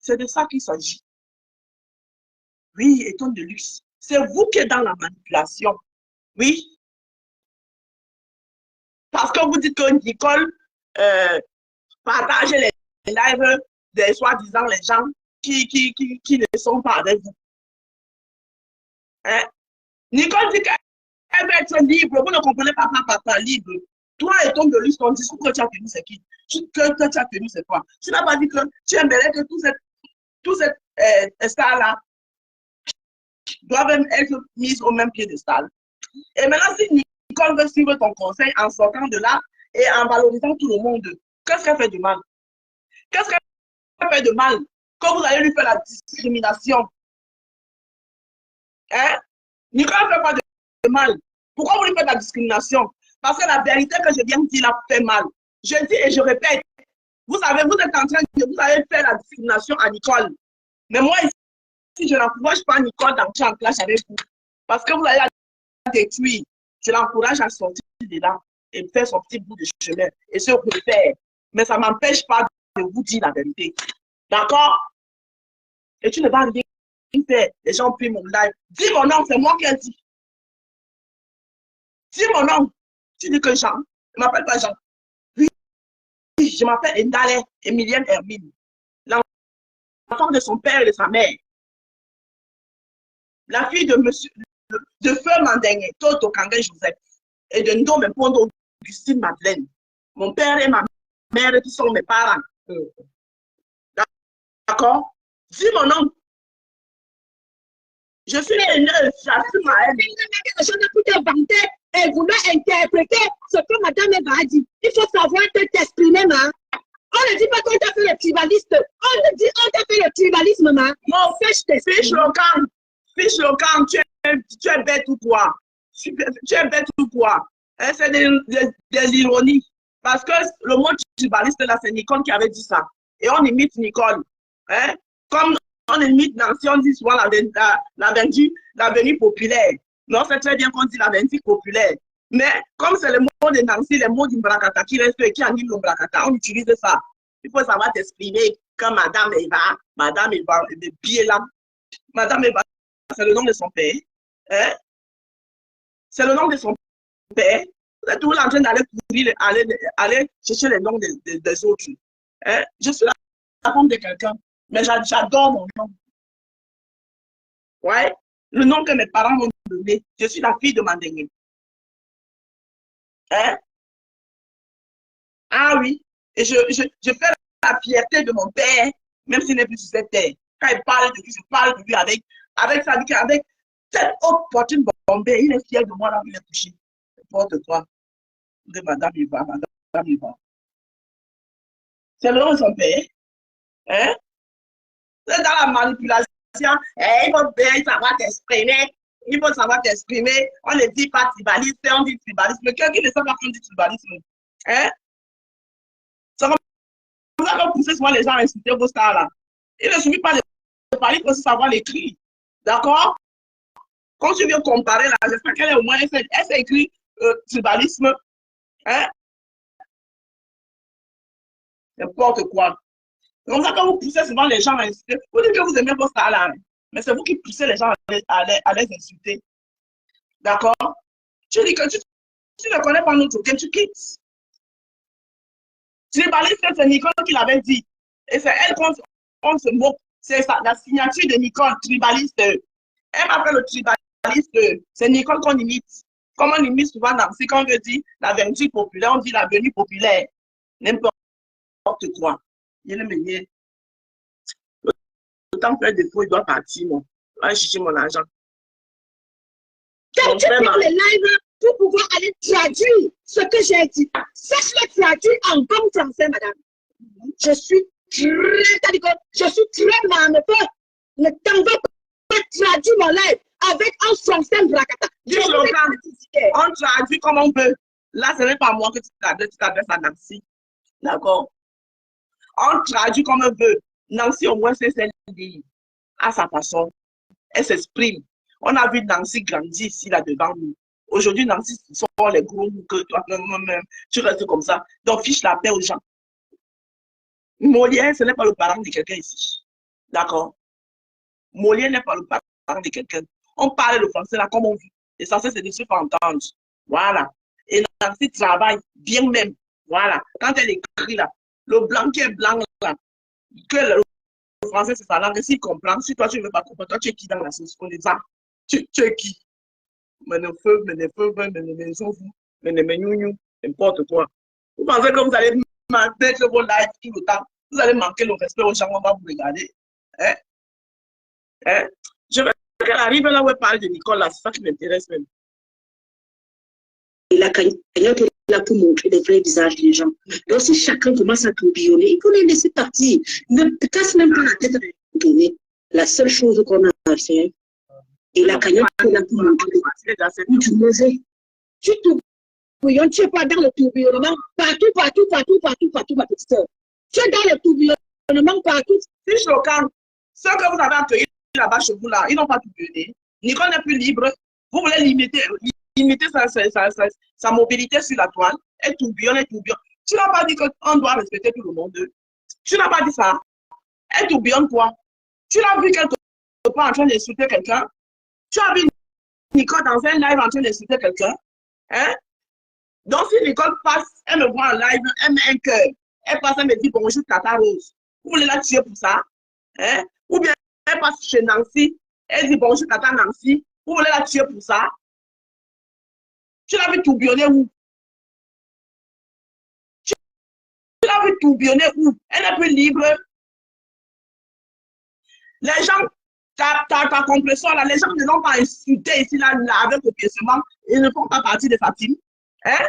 c'est de ça qu'il s'agit. Oui, étant de luxe. C'est vous qui êtes dans la manipulation. Oui. Parce que vous dites que Nicole partage les lives des soi-disant les gens qui ne sont pas avec vous. Hein? Nicole dit qu'elle veut être libre. Vous ne comprenez pas papa libre. Toi et ton de luxe, ton discours que tu as tenu, c'est qui? Que tu as tenu, c'est quoi? Tu n'as pas dit que tu aimerais que tous ces stars-là doivent être mises au même piédestal. Et maintenant, si Nicole veut suivre ton conseil en sortant de là et en valorisant tout le monde, qu'est-ce qu'elle fait de mal? Qu'est-ce qu'elle fait de mal? Quand vous allez lui faire la discrimination. Hein? Nicole ne fait pas de mal. Pourquoi vous lui faites la discrimination? Parce que la vérité que je viens de dire là fait mal. Je dis et je répète. Vous savez, vous êtes en train de vous allez faire la discrimination à Nicole. Mais moi, ici, je n'encourage pas Nicole d'entrer en clash avec vous. Parce que vous allez la détruire. Je l'encourage à sortir de là et faire son petit bout de chemin et se refaire. Mais ça ne m'empêche pas de vous dire la vérité. D'accord? Et tu ne vas rien faire. Les gens prient mon live. Dis mon nom, c'est moi qui ai dit. Dis mon nom. Tu dis que Jean. Je ne m'appelle pas Jean. Oui, je m'appelle Indale Emilienne Hermine. L'enfant de son père et de sa mère. La fille de monsieur, de Feu Mandengue, Toto Kangé Joseph. Et de Ndome Pondo Augustine Madeleine. Mon père et ma mère qui sont mes parents. D'accord? Dis mon nom. Je suis haineuse, j'assume ma haine. Je ne peux te vanter et vouloir interpréter ce que madame Eva a dit. Il faut savoir t'exprimer, ma. On ne dit pas qu'on t'a fait le tribaliste. On dit on t'a fait le tribalisme, ma. Non, fiche le camp. Fiche le camp, tu es bête ou quoi? Tu es bête ou quoi? Hein, c'est des ironies. Parce que le mot tribaliste, là, c'est Nicole qui avait dit ça. Et on imite Nicole. Hein? Comme on imite Nancy, on dit souvent l'avenue populaire. Non, c'est très bien qu'on dit l'avenue populaire. Mais comme c'est le mot de Nancy, le mot d'Imbrakata qui reste et qui anime l'Imbrakata, on utilise ça. Il faut savoir t'exprimer comme Madame Eva, le pied là. Madame Eva, c'est le nom de son père. Hein? C'est le nom de son père. Vous êtes toujours en train d'aller courir, aller chercher les noms des autres. Hein? Je suis la femme de quelqu'un, mais j'adore mon nom. Ouais? Le nom que mes parents m'ont donné. Je suis la fille de Mandengue. Hein? Ah oui. Et je fais la fierté de mon père, même s'il n'est plus sur cette terre. Quand il parle de lui, je parle de lui avec cette haute poitrine bombée. Il est fier de moi là où il est couché. Porte-toi. De Madame Iva, Madame Iva. C'est le nom de son père. Hein? C'est dans la manipulation. Il faut savoir t'exprimer. Il faut savoir t'exprimer. On ne dit pas tribaliste, on dit tribalisme. Quelqu'un qui ne sait pas qu'on dit tribalisme. Hein? C'est comme ça que vous poussez souvent les gens à insulter vos stars là. Il ne suffit pas de parler, il faut aussi savoir l'écrit. D'accord? Quand tu viens comparer là, j'espère qu'elle est au moins, elle s'est écrit tribalisme. Hein? N'importe quoi. C'est comme ça que vous poussez souvent les gens à insulter. Vous dites que vous aimez vos stars là, mais c'est vous qui poussez les gens à les insulter. D'accord? Tu dis que tu ne connais pas notre truc, tu quittes. Tribaliste, c'est Nicole qui l'avait dit. Et c'est elle qu'on se moque. C'est la signature de Nicole, tribaliste. Elle m'appelle le tribaliste. C'est Nicole qu'on imite. Comme on imite souvent dans ce qu'on veut dire la vertu populaire, on dit la venue populaire. N'importe quoi. Il est meilleur. Le temps fait défaut, il doit partir. Moi. Je vais chercher mon argent. Quand tu prends le live pour pouvoir aller traduire ce que j'ai dit, sache-le traduire en bon français, madame. Je suis très manœuvre. Ne t'en va pas traduire mon live avec un français bracata. On traduit comme on peut. Là, ce n'est pas moi que tu t'adresses à Nancy. D'accord? On traduit comme on veut. Nancy, au moins, c'est celle qui, à sa façon, elle s'exprime. On a vu Nancy grandir ici, là, devant nous. Aujourd'hui, Nancy, ce sont les gros que toi, même, tu restes comme ça. Donc, fiche la paix aux gens. Molière, ce n'est pas le parent de quelqu'un ici. D'accord? Molière n'est pas le parent de quelqu'un. On parle le français là comme on veut. L'essentiel, c'est de se faire entendre. Voilà. Et Nancy travaille bien même. Voilà. Quand elle écrit là, le blanc qui est blanc là, que le français c'est sa langue, s'il comprend, si toi tu ne veux pas comprendre, toi tu es qui dans la sauce? On dit ça. Tu es qui? Menefeu, n'importe quoi. Vous pensez que vous allez mettre vos lives tout le temps? Vous allez manquer le respect aux gens, on va vous regarder. Hein? Hein? Je vais qu'elle arrive là où elle parle de Nicole, c'est ça qui m'intéresse même. Et la cagnotte est là pour montrer le vrai visage des gens. Donc si chacun commence à tourbillonner, il faut les laisser partir. Ne te casse même pas la tête à tourner. La seule chose qu'on a à faire, et la cagnotte est là pour montrer du mauvais. Tu tourbillonnes, tu n'es pas dans le tourbillonnement partout, ma petite soeur. Tu es dans le tourbillonnement partout. C'est choquant. Ceux que vous avez accueillis là-bas chez vous, là, ils n'ont pas tourbillonné. Nicole n'est plus libre. Vous voulez limiter sa mobilité sur la toile. Elle tourbillonne. Tu n'as pas dit qu'on doit respecter tout le monde. Tu n'as pas dit ça. Elle tourbillonne quoi? Tu l'as vu quelque part en train d'insulter quelqu'un? Tu as vu Nicole dans un live en train d'insulter quelqu'un? Hein? Donc si Nicole passe, elle me voit en live, elle met un cœur. Elle passe, elle me dit bonjour Tata Rose. Vous voulez la tuer pour ça? Hein? Ou bien elle passe chez Nancy, elle dit bonjour Tata Nancy. Vous voulez la tuer pour ça? Tu l'as vu tourbillonner où? Tu l'as vu tourbillonner où? Elle n'est plus libre. Les gens, ta compression là, les gens ne l'ont pas insulté ici là, avec copieusement. Ils ne font pas partie de sa team. Hein?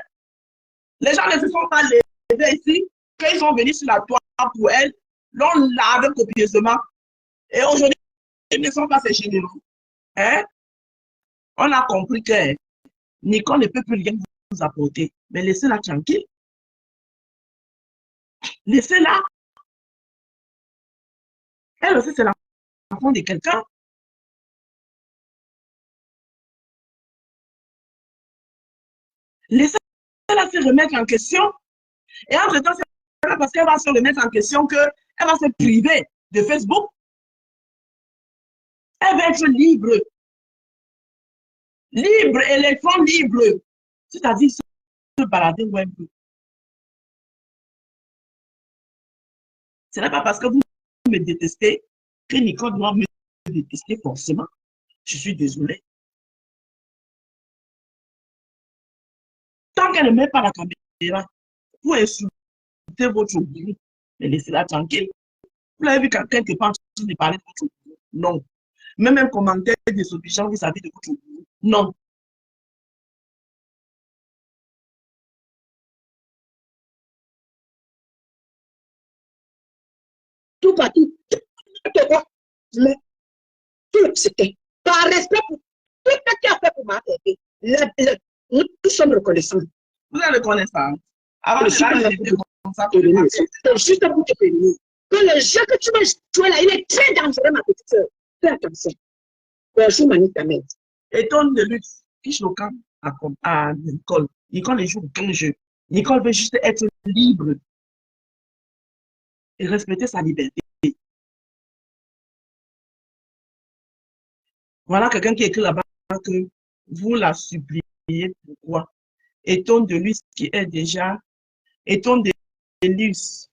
Les gens ne se sont pas levés ici. Quand ils sont venus sur la toile pour elle, l'on lave copieusement. Et aujourd'hui, ils ne sont pas ces généraux. Hein? On a compris que Nicole ne peut plus rien vous apporter. Mais laissez-la tranquille. Laissez-la. Elle aussi, c'est l'enfant de quelqu'un. Laissez-la se remettre en question. Et entre-temps, c'est pas parce qu'elle va se remettre en question qu'elle va se priver de Facebook. Elle va être libre. Libre, électron libre. C'est-à-dire se balader où elle veut. Ce n'est pas parce que vous me détestez que Nicole doit me détester forcément. Je suis désolée. Tant qu'elle ne met pas la caméra pour insulter votre boulot, mais laissez-la tranquille. Vous l'avez vu quelque part en train de parler de votre boulot? Non. Même un commentaire désobligeant vis-à-vis de votre boulot? Non. Tout partout. Mais tout c'était par respect pour tout ce qui a fait pour ma tête. Nous tous sommes reconnaissants. Vous êtes reconnaissant. Avant de là, j'étais comme ça. C'est juste pour te prévenir. Que le jeu que tu vas jouer là, il est très dangereux, ma petite soeur. Fais attention. Bonjour, Manu Kamed. Et tonne de luxe, fiche le camp à Nicole. Nicole les joue aucun jeu. Nicole veut juste être libre et respecter sa liberté. Voilà quelqu'un qui écrit là-bas que vous la suppliez. Pourquoi? Étonne de lui qui est déjà, étonne de luxe,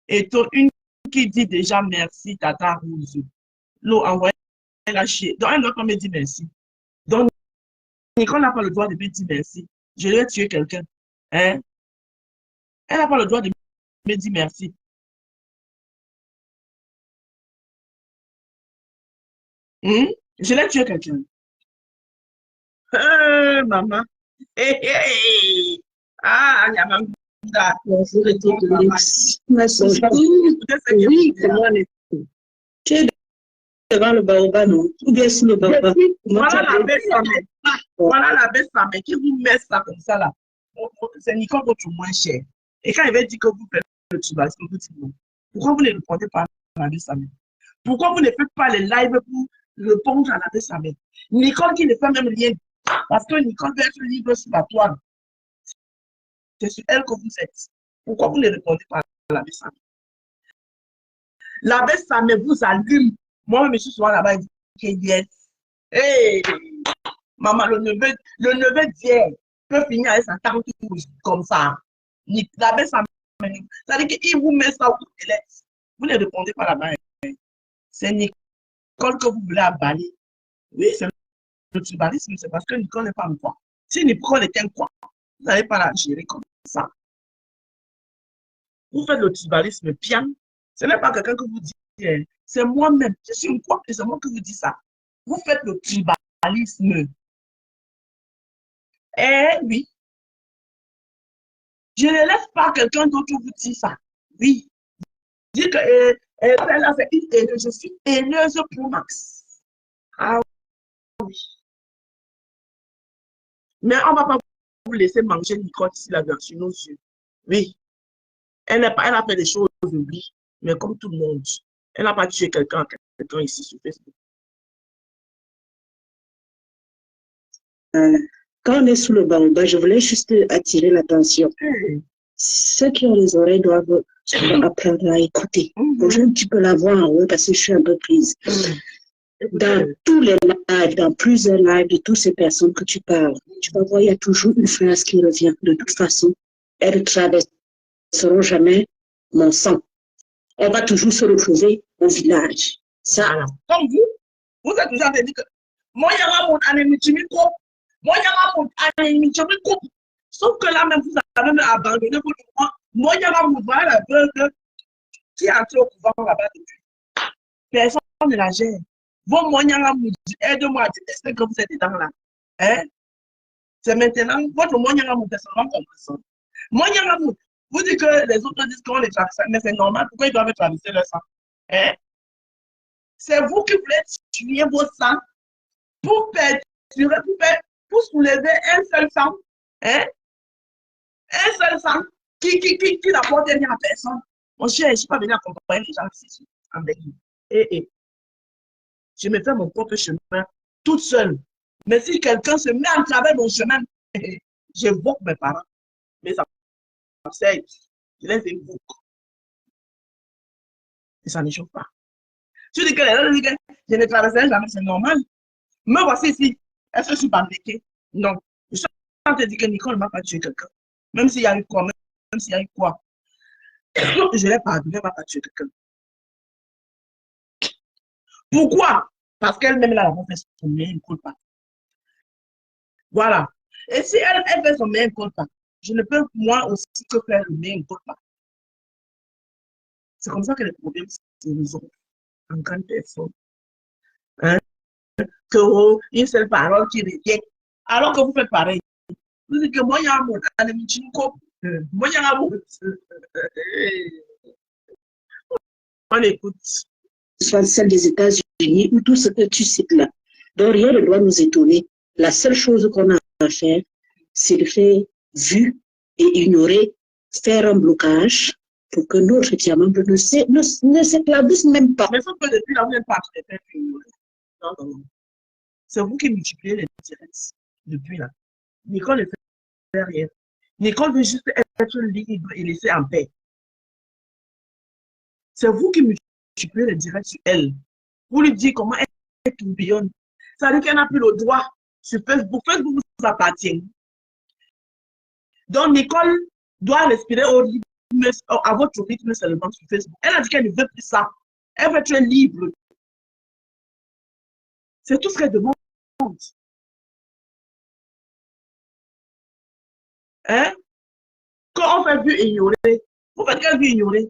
étonne une qui dit déjà merci, Tata Rose. L'eau envoie la chier. Donc elle ne doit pas me dire merci. Donc Nicole n'a pas le droit de me dire merci. Je vais tuer quelqu'un. Hein? Elle n'a pas le droit de me dire merci. Je l'ai tué quelqu'un. Maman. Hey, hey. Ah, Nyamanga. Bonjour et tout de luxe. Bonjour. Oui, comment on est? Tu es devant le baobab, non? Ou bien sous le baobab? Voilà la belle femme. Voilà la belle femme qui vous met ça comme ça là. C'est Nicole votre moins cher. Et quand il va dire que vous faites le tuba, est-ce que vous dites non? Pourquoi vous ne répondez pas à la belle femme? Pourquoi vous ne faites pas les lives pour répondre à la belle femme? Nicole qui ne fait même rien. Parce que Nicole veut être libre sur la toile. C'est sur elle que vous êtes. Pourquoi vous ne répondez pas à la belle femme? La belle femme vous allume. Moi, je suis souvent là-bas et dis que yes. Hey! Maman, le neveu d'hier peut finir avec sa tante comme ça. La belle femme, c'est-à-dire qu'il vous met ça au bout de l'aise. Vous ne répondez pas là-bas. C'est Nicole que vous voulez abaler. Oui, c'est le tribalisme, c'est parce que Nicole n'est pas un quoi. Si Nicole était un quoi, vous n'allez pas la gérer comme ça. Vous faites le tribalisme bien. Ce n'est pas quelqu'un que vous dites, c'est moi-même. Je suis un quoi et c'est moi qui vous dis ça. Vous faites le tribalisme. Eh oui. Je ne laisse pas quelqu'un d'autre vous dire ça. Oui. Dire que là, c'est une haineuse. Je suis haineuse pour Max. Ah oui. Mais on ne va pas vous laisser manger Nicole ici, là, sur nos yeux. Oui. Elle a fait des choses, oui. Mais comme tout le monde, elle n'a pas tué quelqu'un ici sur Facebook. Quand on est sous le baobab, je voulais juste attirer l'attention. Ceux qui ont les oreilles doivent apprendre à écouter. J'ai un petit peu la voix en haut parce que je suis un peu prise. Dans tous les lives, dans plusieurs lives de toutes ces personnes que tu parles, tu vas voir, il y a toujours une phrase qui revient. De toute façon, elles ne traverseront jamais mon sang. On va toujours se retrouver au village. Ça, voilà. Comme vous êtes déjà dit que moi, il y a mon ennemi, tu me coupes. Moi, il y a mon ennemi, tu me coupes. Sauf que là, même vous avez même abandonné pour moi. Moi, il y a mon voilà, qui est entré au pouvoir là-bas depuis. Personne ne la gère. Vos moyens, aide-moi à détester que vous êtes dedans là. Hein? C'est maintenant, votre moyen à c'est seulement compréhension. Moyen à vous dites que les autres disent qu'on les traverse, mais c'est normal. Pourquoi ils doivent traverser leur sang? Hein? C'est vous qui voulez tuer vos sangs pour perdurer, pour soulever un seul sang. Hein? Un seul sang qui n'apporte rien à personne. Mon cher, je ne suis pas venu accompagner les gens ici en Belgique. Je me fais mon propre chemin toute seule. Mais si quelqu'un se met en travers de mon chemin, j'évoque mes parents. Mes conseils, je les évoque. Et ça ne chauffe pas. Je dis que les gens disent que je ne traverserai jamais, c'est normal. Me voici ici. Est-ce que je suis bandéquée? Non. Je suis en train de dire que Nicole ne m'a pas tué quelqu'un. Même s'il y a eu quoi, même s'il y a eu quoi. Je l'ai pardonné, elle ne m'a pas tué quelqu'un. Pourquoi? Parce qu'elle-même, elle a fait son meilleur culpa. Voilà. Et si elle fait son meilleur culpa, je ne peux moi aussi que faire le meilleur culpa. C'est comme ça que les problèmes se résolvent en grande personne. Hein? Que une seule parole qui revient. Alors que vous faites pareil. Vous dites que moi, il y a un mot, moi, il y a un mot. On écoute. Soit celle des États-Unis ou tout ce que tu cites là. Donc rien ne doit nous étonner. La seule chose qu'on a à faire, c'est de faire vu et ignorer, faire un blocage pour que notre diamant ne s'éclabousse même pas. Mais sauf que depuis là, vous n'êtes pas très ignorer. Non. C'est vous qui multipliez les directs depuis là. Nicole ne fait rien. Nicole veut juste être libre et laisser en paix. C'est vous qui multipliez les directs sur elle. Vous lui dites comment elle tourbillonne. Ça veut dire qu'elle n'a plus le droit sur Facebook. Facebook vous appartient. Donc, Nicole doit respirer à votre rythme seulement sur Facebook. Elle a dit qu'elle ne veut plus ça. Elle veut être libre. C'est tout ce qu'elle demande. Hein? Quand on fait vue ignorer, vous faites quelle vue ignorer?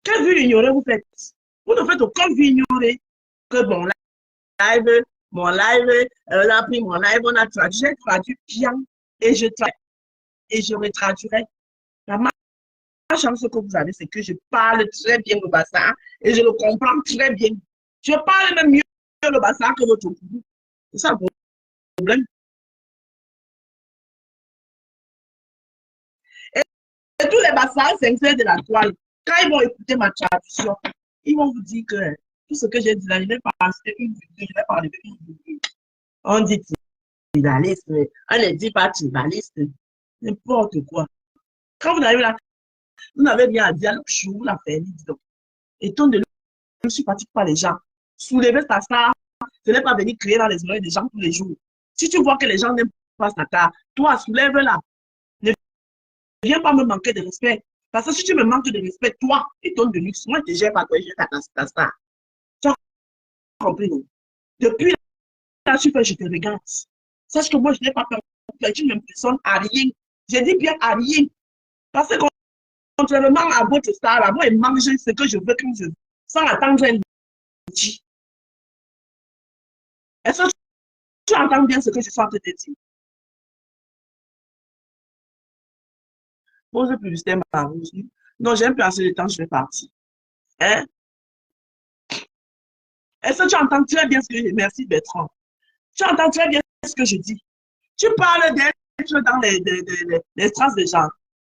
Quelle vue ignorer vous faites? Vous ne faites aucune vue ignorer. Que mon live, on a pris mon live, on a traduit. J'ai traduit bien et je retraduirai. La chance que vous avez, c'est que je parle très bien le bassin et je le comprends très bien. Je parle même mieux le bassin que votre courroux. C'est ça le problème. Et tous les bassins sincères de la toile, quand ils vont écouter ma traduction, ils vont vous dire que tout ce que j'ai dit là, je vais passer une virgule, je vais parler de une virgule. On dit tribaliste, on ne dit pas tribaliste, n'importe quoi. Quand vous arrivez là, vous n'avez rien à dire, vous la faites, dis donc. Et ton de l'eau, je ne suis fatigué par les gens. Soulever ta star, ce n'est pas venir crier dans les oreilles des gens tous les jours. Si tu vois que les gens n'aiment pas ta star, toi, soulève-la. Ne viens pas me manquer de respect. Parce que si tu me manques de respect, toi, et ton de luxe, moi, je ne gère pas toi, je gère ta star. Tu as compris, non? Depuis là, je te regarde. Sache que moi, je n'ai pas peur. Tu ne m'impressionnes à rien. Je dis bien à rien. Parce que contrairement à votre star, là, moi, je mange ce que je veux quand je veux, sans attendre un outil. Est-ce que tu entends bien ce que je suis en train de te dire? Pose publicité ma rouge. Non, j'aime pas assez de temps, je vais partir. Hein? Est-ce que tu entends très bien ce que je dis? Merci Bertrand. Tu entends très bien ce que je dis. Tu parles d'être dans les traces des gens.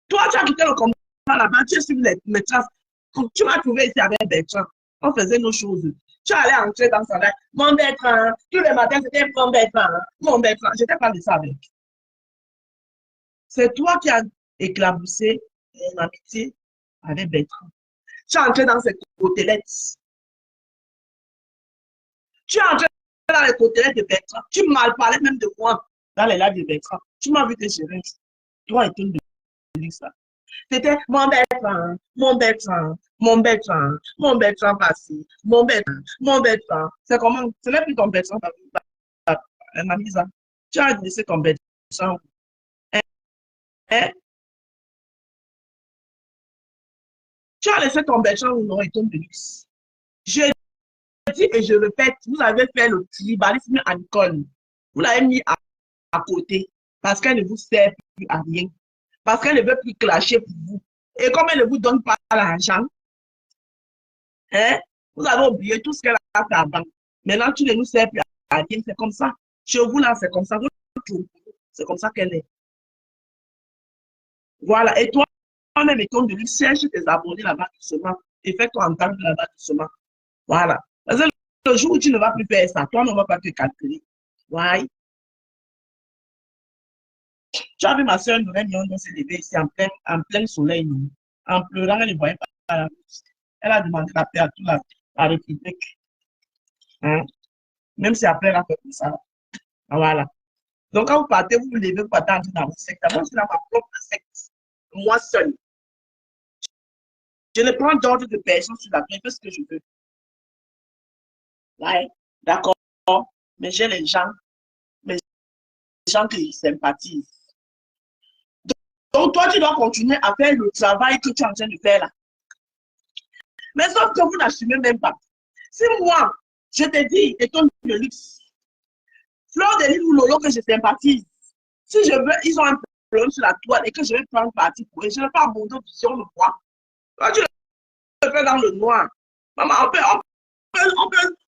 Toi, tu as quitté le combat là-bas, tu es sur mes traces. Tu m'as trouvé ici avec Bertrand. On faisait nos choses. Tu allais entrer dans sa live. Mon Bertrand, tous les matins, c'était mon Bertrand. Mon Bertrand. Je n'étais pas de ça avec. C'est toi qui as éclaboussé mon amitié avec Bertrand. Tu es entré dans ces côtelettes. Tu es entré dans les côtelettes de Bertrand. Tu m'as parlé même de moi dans les lives de Bertrand. Tu m'as vu que je reste. Toi et tout de ça. C'était mon Bertrand, mon Bertrand, mon Bertrand, mon Bertrand passé, mon Bertrand, mon Bertrand. C'est comment? Ce n'est plus ton Bertrand, Mamisa. Tu as laissé ton Bertrand. Hein? Tu as laissé ton Bertrand ou non et ton de luxe. Je dis et je répète, vous avez fait le tribalisme à Nicole. Vous l'avez mis à côté parce qu'elle ne vous sert plus à rien. Parce qu'elle ne veut plus clasher pour vous. Et comme elle ne vous donne pas l'argent, hein, vous avez oublié tout ce qu'elle a fait avant. Maintenant, tu ne nous sers plus à rien. C'est comme ça. Chez vous, là, c'est comme ça. C'est comme ça qu'elle est. Voilà. Et toi, même étant de lui, cherche tes abonnés là-bas doucement. Et fais-toi entendre là-bas doucement. Voilà. Parce que le jour où tu ne vas plus faire ça, toi, on ne va pas te calculer. Ouais. Tu as vu ma soeur Noël Yondo s'est levée ici en plein soleil, en pleurant, elle ne voyait pas la musique. Elle a demandé la paix à toute la République. Hein? Même si après elle a fait tout ça. Voilà. Donc quand vous partez, vous vous levez, vous partez entrer dans votre secte. Moi, je suis dans ma propre secte. Moi seul. Je ne prends d'ordre de personne sur la terre, je fais ce que je veux. Ouais, d'accord. Mais j'ai les gens que je sympathise. Donc, toi, tu dois continuer à faire le travail que tu es en train de faire là. Mais sauf que vous n'assumez même pas. Si moi, je te dis, et ton de luxe, Fleur de Lys ou Lolo que je sympathise, si je veux, ils ont un problème sur la toile et que je vais prendre parti pour eux, je ne vais pas abonder vision le bois. Quand tu le fais dans le noir, maman,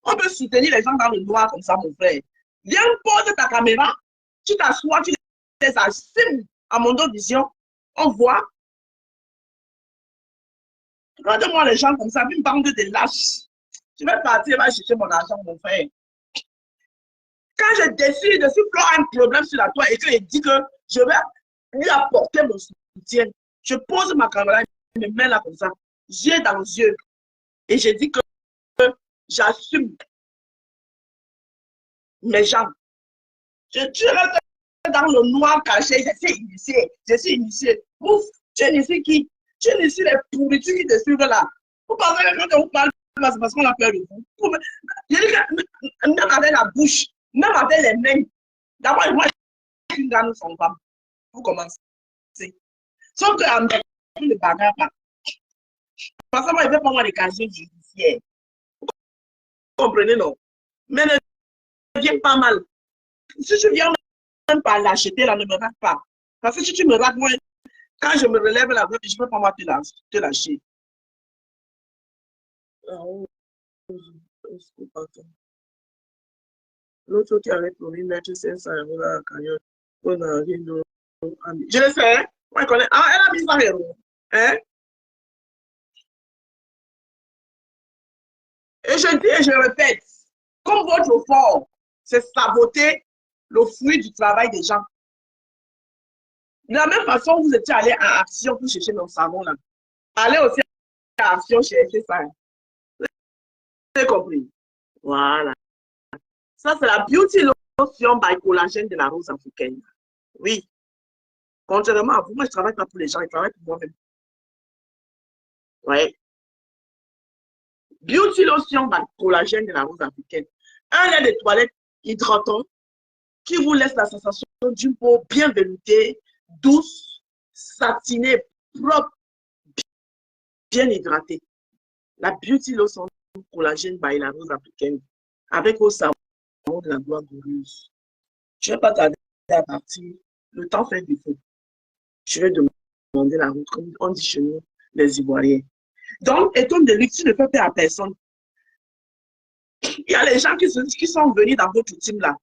on peut soutenir les gens dans le noir comme ça, mon frère. Viens, pose ta caméra, tu t'assois, tu les assumes à mon vision. On voit. Regardez-moi les gens comme ça, une bande de lâches. Je vais partir, je vais chercher mon argent, mon frère. Quand je décide de Flo a un problème sur la toile et qu'il dit que je vais lui apporter mon soutien, je pose ma caméra, je me mets là comme ça, yeux dans les yeux, et je dis que j'assume mes jambes. Je reste dans le noir caché, je suis initié. Ouf, tu es initié qui? Tu es initié les pourritures qui te suivent là. Vous pensez que quand on parle, c'est parce qu'on a peur de vous. Je dis que même avec la bouche, même avec les mains, d'abord, moi, je suis une grande femme. Vous commencez. Sauf qu'à me le bagarre pas. Parce que moi, il ne veut pas avoir des casiers judiciaires. Vous comprenez, non? Mais ne viens pas mal. Si tu viens même pas l'acheter, là, ne me rate pas. Parce que si tu me rates, moi, quand je me relève la voix, je ne peux pas moi te lâcher. L'autre qui avait promis mettre 500 € dans la cagnotte. Je le sais, hein? Moi, je connais. Ah, elle a mis 100 €. Hein? Et je dis et je répète, comme votre effort, c'est saboter le fruit du travail des gens. De la même façon, vous étiez allé à Action pour chercher mon savon là. Allez aussi à Action chercher ça. Vous avez compris? Voilà. Ça, c'est la beauty lotion by collagène de la rose africaine. Oui. Contrairement à vous, moi, je ne travaille pas pour les gens, je travaille pour moi-même. Oui. Beauty lotion by collagène de la rose africaine. Un lait de toilette hydratant qui vous laisse la sensation d'une peau bien veloutée, douce, satinée, propre, bien hydratée. La beauty lotion collagène by la rose africaine avec vos savons de la gloire glorieuse. Je ne vais pas tarder à partir. Le temps fait défaut. Je vais demander la route, comme on dit chez nous, les Ivoiriens. Donc, étant de luxe, tu ne fais pas à personne. Il y a les gens qui sont venus dans votre team là.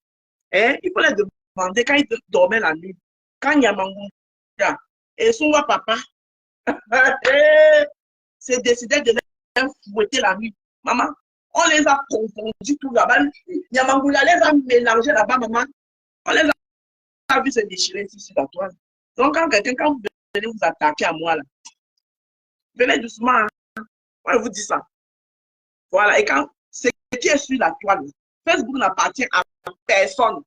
Hein? Il faut les demander quand ils dormaient la nuit. Quand il y a Mangounda et son papa, c'est décidé de les fouetter la nuit. Maman, on les a confondus tout là-bas. Yamangoula les a mélangés là-bas, maman. On les a vu se déchirer ici sur la toile. Donc, quand vous venez vous attaquer à moi, là, venez doucement. Hein. Moi, je vous dis ça. Voilà. Et quand ce qui est sur la toile, Facebook n'appartient à personne.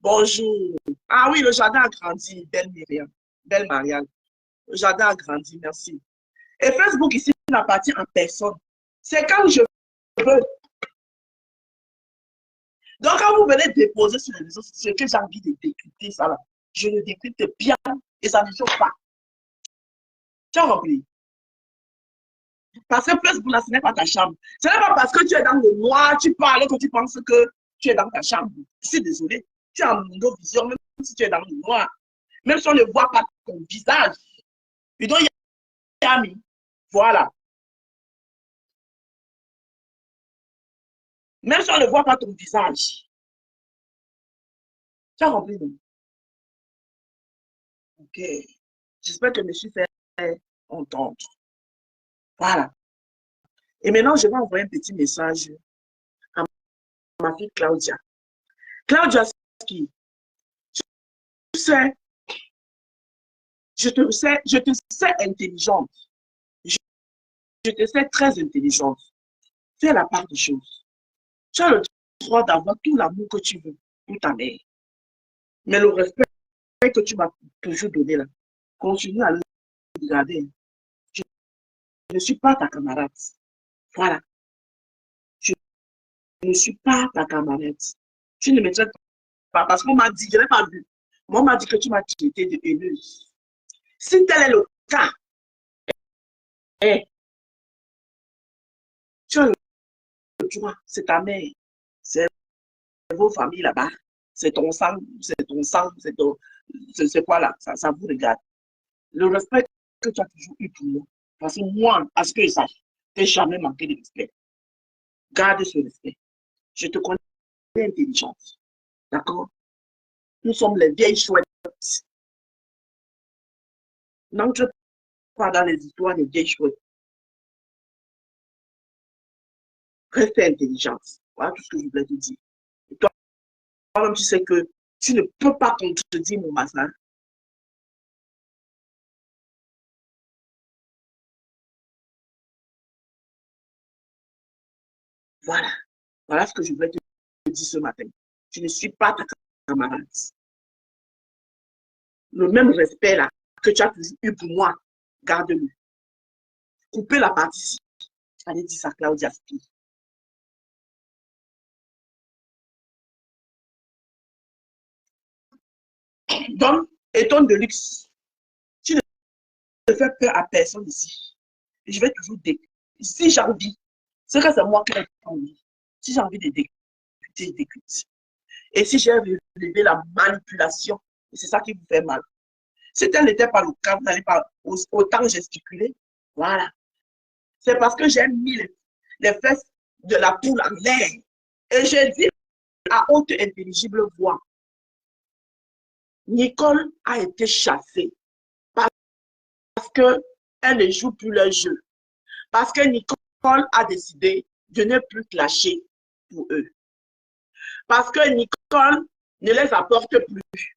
Bonjour. Ah oui, le jardin a grandi. Belle Myriam. Belle Marianne. Le jardin a grandi. Merci. Et Facebook ici n'appartient à personne. C'est quand je veux. Donc, quand vous venez déposer sur les réseaux sociaux, que j'ai envie de décrypter ça là, je le décrypte bien et ça ne choque pas. Tu as compris? Parce que Facebook, là, ce n'est pas ta chambre. Ce n'est pas parce que tu es dans le noir, tu parles que tu penses que tu es dans ta chambre. Je suis désolé. Tu as un monde vision, même si tu es dans le noir. Même si on ne voit pas ton visage. You don't hear me. Voilà. Même si on ne voit pas ton visage. Tu as compris, non? Ok. J'espère que je me suis fait entendre. Voilà. Et maintenant, je vais envoyer un petit message à ma fille Claudia. Claudia, tu sais, je te sais intelligente. Je te sais très intelligente. Fais la part des choses. Tu as le droit d'avoir tout l'amour que tu veux pour ta mère. Mais le respect que tu m'as toujours donné là, continue à le regarder. Je ne suis pas ta camarade. Voilà. Je ne suis pas ta camarade. Tu ne me traites pas parce qu'on m'a dit, je n'ai pas vu. Moi, on m'a dit que tu m'as traité de haineuse. Si tel est le cas, tu as le droit, c'est ta mère, c'est vos familles là-bas, c'est ton sang, c'est quoi là, ça vous regarde. Le respect que tu as toujours eu pour moi, parce que moi, à ce que je sache, tu n'as jamais manqué de respect. Garde ce respect. Je te connais intelligente. D'accord? Nous sommes les vieilles chouettes. N'entre pas dans les histoires des vieilles chouettes. Reste intelligente. Voilà tout ce que je voulais te dire. Et toi, toi-même, tu sais que tu ne peux pas contredire mon massage. Voilà. Voilà ce que je voulais te dire ce matin. Je ne suis pas ta camarade. Le même respect là que tu as toujours eu pour moi, garde-le. Couper la partie. Allez dire ça à Claudia Spi. Donc, étonne de luxe. Tu ne fais peur à personne ici. Et je vais toujours décuter. Si j'ai envie, c'est que c'est moi qui ai envie. Si j'ai envie de décuter, je décute. Et si j'ai relevé la manipulation, c'est ça qui vous fait mal. Si tel n'était pas le cas, vous n'allez pas autant gesticuler. Voilà. C'est parce que j'ai mis les fesses de la poule en l'air. Et j'ai dit à haute et intelligible voix, Nicole a été chassée parce qu'elle ne joue plus le jeu. Parce que Nicole a décidé de ne plus clasher pour eux. Parce que Nicole ne les apporte plus.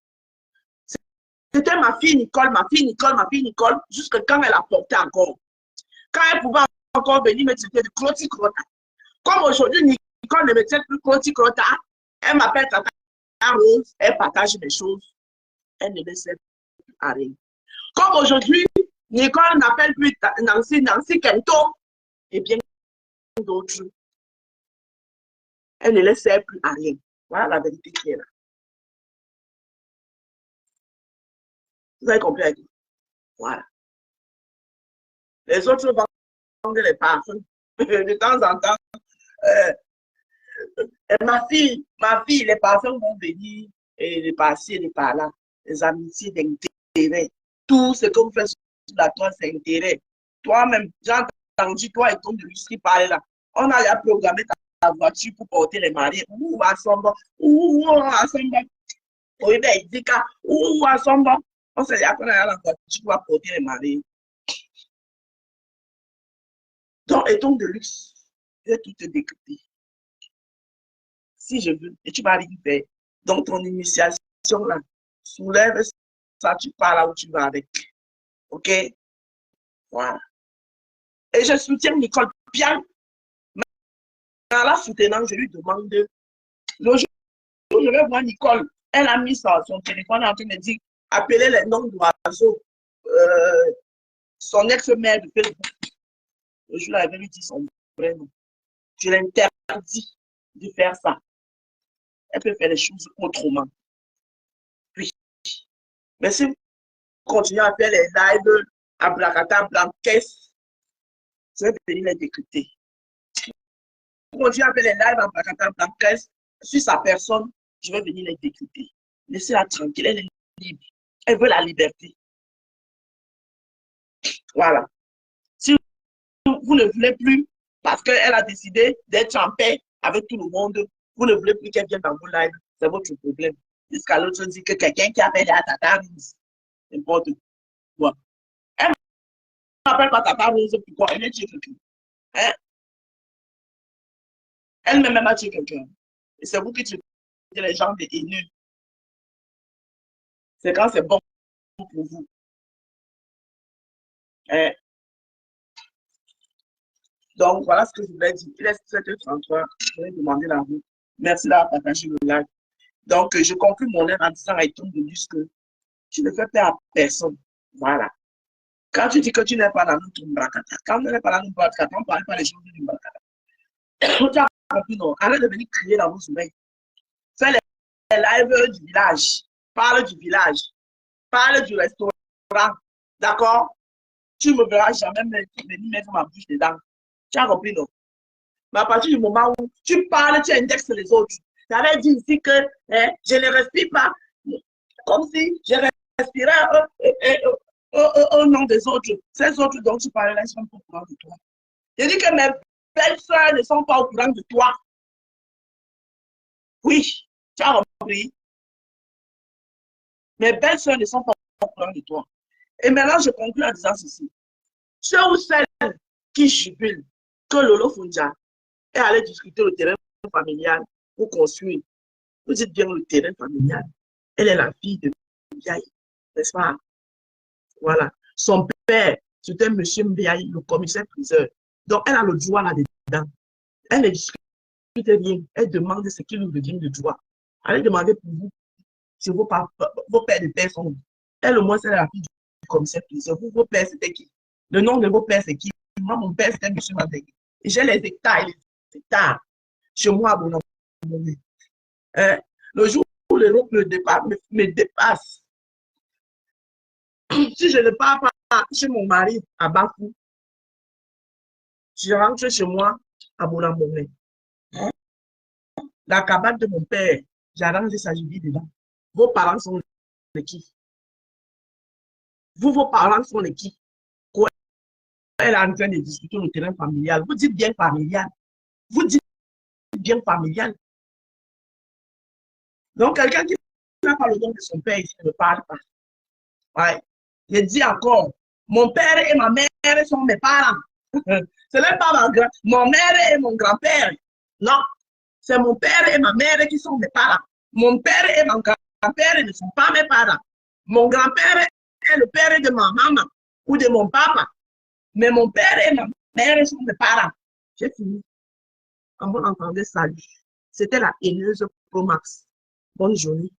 C'était ma fille Nicole, jusqu'à quand elle apportait encore. Quand elle pouvait encore venir me traiter de cloti-crota. Comme aujourd'hui, Nicole ne me traite plus cloti-crota, elle m'appelle Tata Rose, elle partage mes choses, elle ne me sert plus à rien. Comme aujourd'hui, Nicole n'appelle plus Nancy Kento, et bien d'autres. Elle ne les sert plus à rien. Voilà la vérité qui est là. Vous avez compris avec moi? Voilà. Les autres vendent les parfums. De temps en temps, ma fille, les parfums vont venir et les passer, les par-là. Les amitiés d'intérêt. Tout ce que vous faites sur la toile, c'est intérêt. Toi-même, j'ai entendu toi et ton de qui parler là. On a déjà programmé ta voiture pour porter les mariés. Ou à Sombo, ou à Sombo. Oui, ben, il dit ou à Sombo. On sait déjà qu'on a la voiture pour porter les mariés. Donc, étant de luxe, je vais tout te décrypter. Si je veux, et tu vas arriver. Donc, ton initiation là, soulève ça, tu pars là où tu vas avec. OK? Voilà. Et je soutiens Nicole bien. Mais en la soutenant, je lui demande, le jour où je vais voir Nicole, elle a mis son téléphone en train de dire, appeler les noms d'oiseaux, son ex-mère de Facebook. Le jour où elle avait lui dit son vrai nom. Je l'interdis de faire ça. Elle peut faire les choses autrement. Oui. Mais si vous continuez à faire les lives à Blacata, Blanquesse, je vais venir les décrypter. Vous continuez à faire les lives à Blacata, Blanquesse, sur sa personne, je vais venir les décrypter. Laissez-la tranquille, elle est libre. Elle veut la liberté. Voilà. Si vous ne voulez plus, parce qu'elle a décidé d'être en paix avec tout le monde, vous ne voulez plus qu'elle vienne dans vos lives, c'est votre problème. Jusqu'à l'autre dit que quelqu'un qui appelle à Tata Rose, n'importe quoi. Elle n'appelle pas Tata Rose, pourquoi? Elle est tuer quelqu'un. Hein? Elle ne même pas tuer quelqu'un. Et c'est vous qui tuez les gens des haineux. C'est quand c'est bon pour vous. Hein? Donc, voilà ce que je voulais dire. Il est 7h33. Je vais demander la route. Merci d'avoir partagé le live. Donc, je conclue mon live en disant à Eton de Luce que tu ne fais peur à personne. Voilà. Quand tu dis que tu n'es pas dans notre Mbrakata, quand tu n'es pas dans notre Mbrakata, on ne parle pas des choses du Mbrakata. Tu as compris, non? Arrête de venir crier dans vos oreilles. Fais les lives du village. Parle du village. Parle du restaurant. D'accord? Tu ne me verras jamais venir mettre ma bouche dedans. Tu as compris, non? Mais à partir du moment où tu parles, tu indexes les autres. Tu avais dit ici que je ne respire pas. Comme si je respirais au nom des autres. Ces autres dont tu parlais, ils sont pas au courant de toi. Je dis que mes belles soeurs ne sont pas au courant de toi. Oui, tu as compris. Mes belles soeurs ne sont pas au courant de toi. Et maintenant, je conclue en disant ceci. Ceux ou celles qui jubilent que Lolo Funja est allé discuter le terrain familial pour construire. Vous dites bien le terrain familial. Elle est la fille de Mbiaye, n'est-ce pas? Voilà. Son père, c'était M. Mbiaye, le commissaire-priseur. Donc, elle a le droit là-dedans. Elle ne discute rien. Elle demande ce qui lui revient de droit. Allez demander pour vous si vos pères de père sont où. Elle, au moins, c'est la fille du commissaire-priseur. Vous, vos pères, c'était qui? Le nom de vos pères, c'est qui? Moi, mon père, c'était M. Madeg. Et j'ai les hectares et les hectares chez moi à Bonambourg. Le jour où l'Europe me dépasse, si je ne pars pas chez mon mari à Bafou, je rentre chez moi à Bonambourg. La cabane de mon père, j'arrange sa vie dedans. Vos parents sont de qui? Vous, vos parents sont de qui? Quoi? Elle est en train de discuter le terrain familial. Vous dites bien familial. Vous dites bien familial. Donc, quelqu'un qui n'a pas le nom de son père ici ne parle pas. Ouais. Je dis encore, mon père et ma mère sont mes parents. Ce n'est pas mon mère et mon grand-père. Non, c'est mon père et ma mère qui sont mes parents. Mon père et mon grand-père ne sont pas mes parents. Mon grand-père est le père de ma maman ou de mon papa. Mais mon père et ma mère sont mes parents. J'ai fini. Quand vous entendez salut, c'était la haineuse Pro Max. Bonne journée.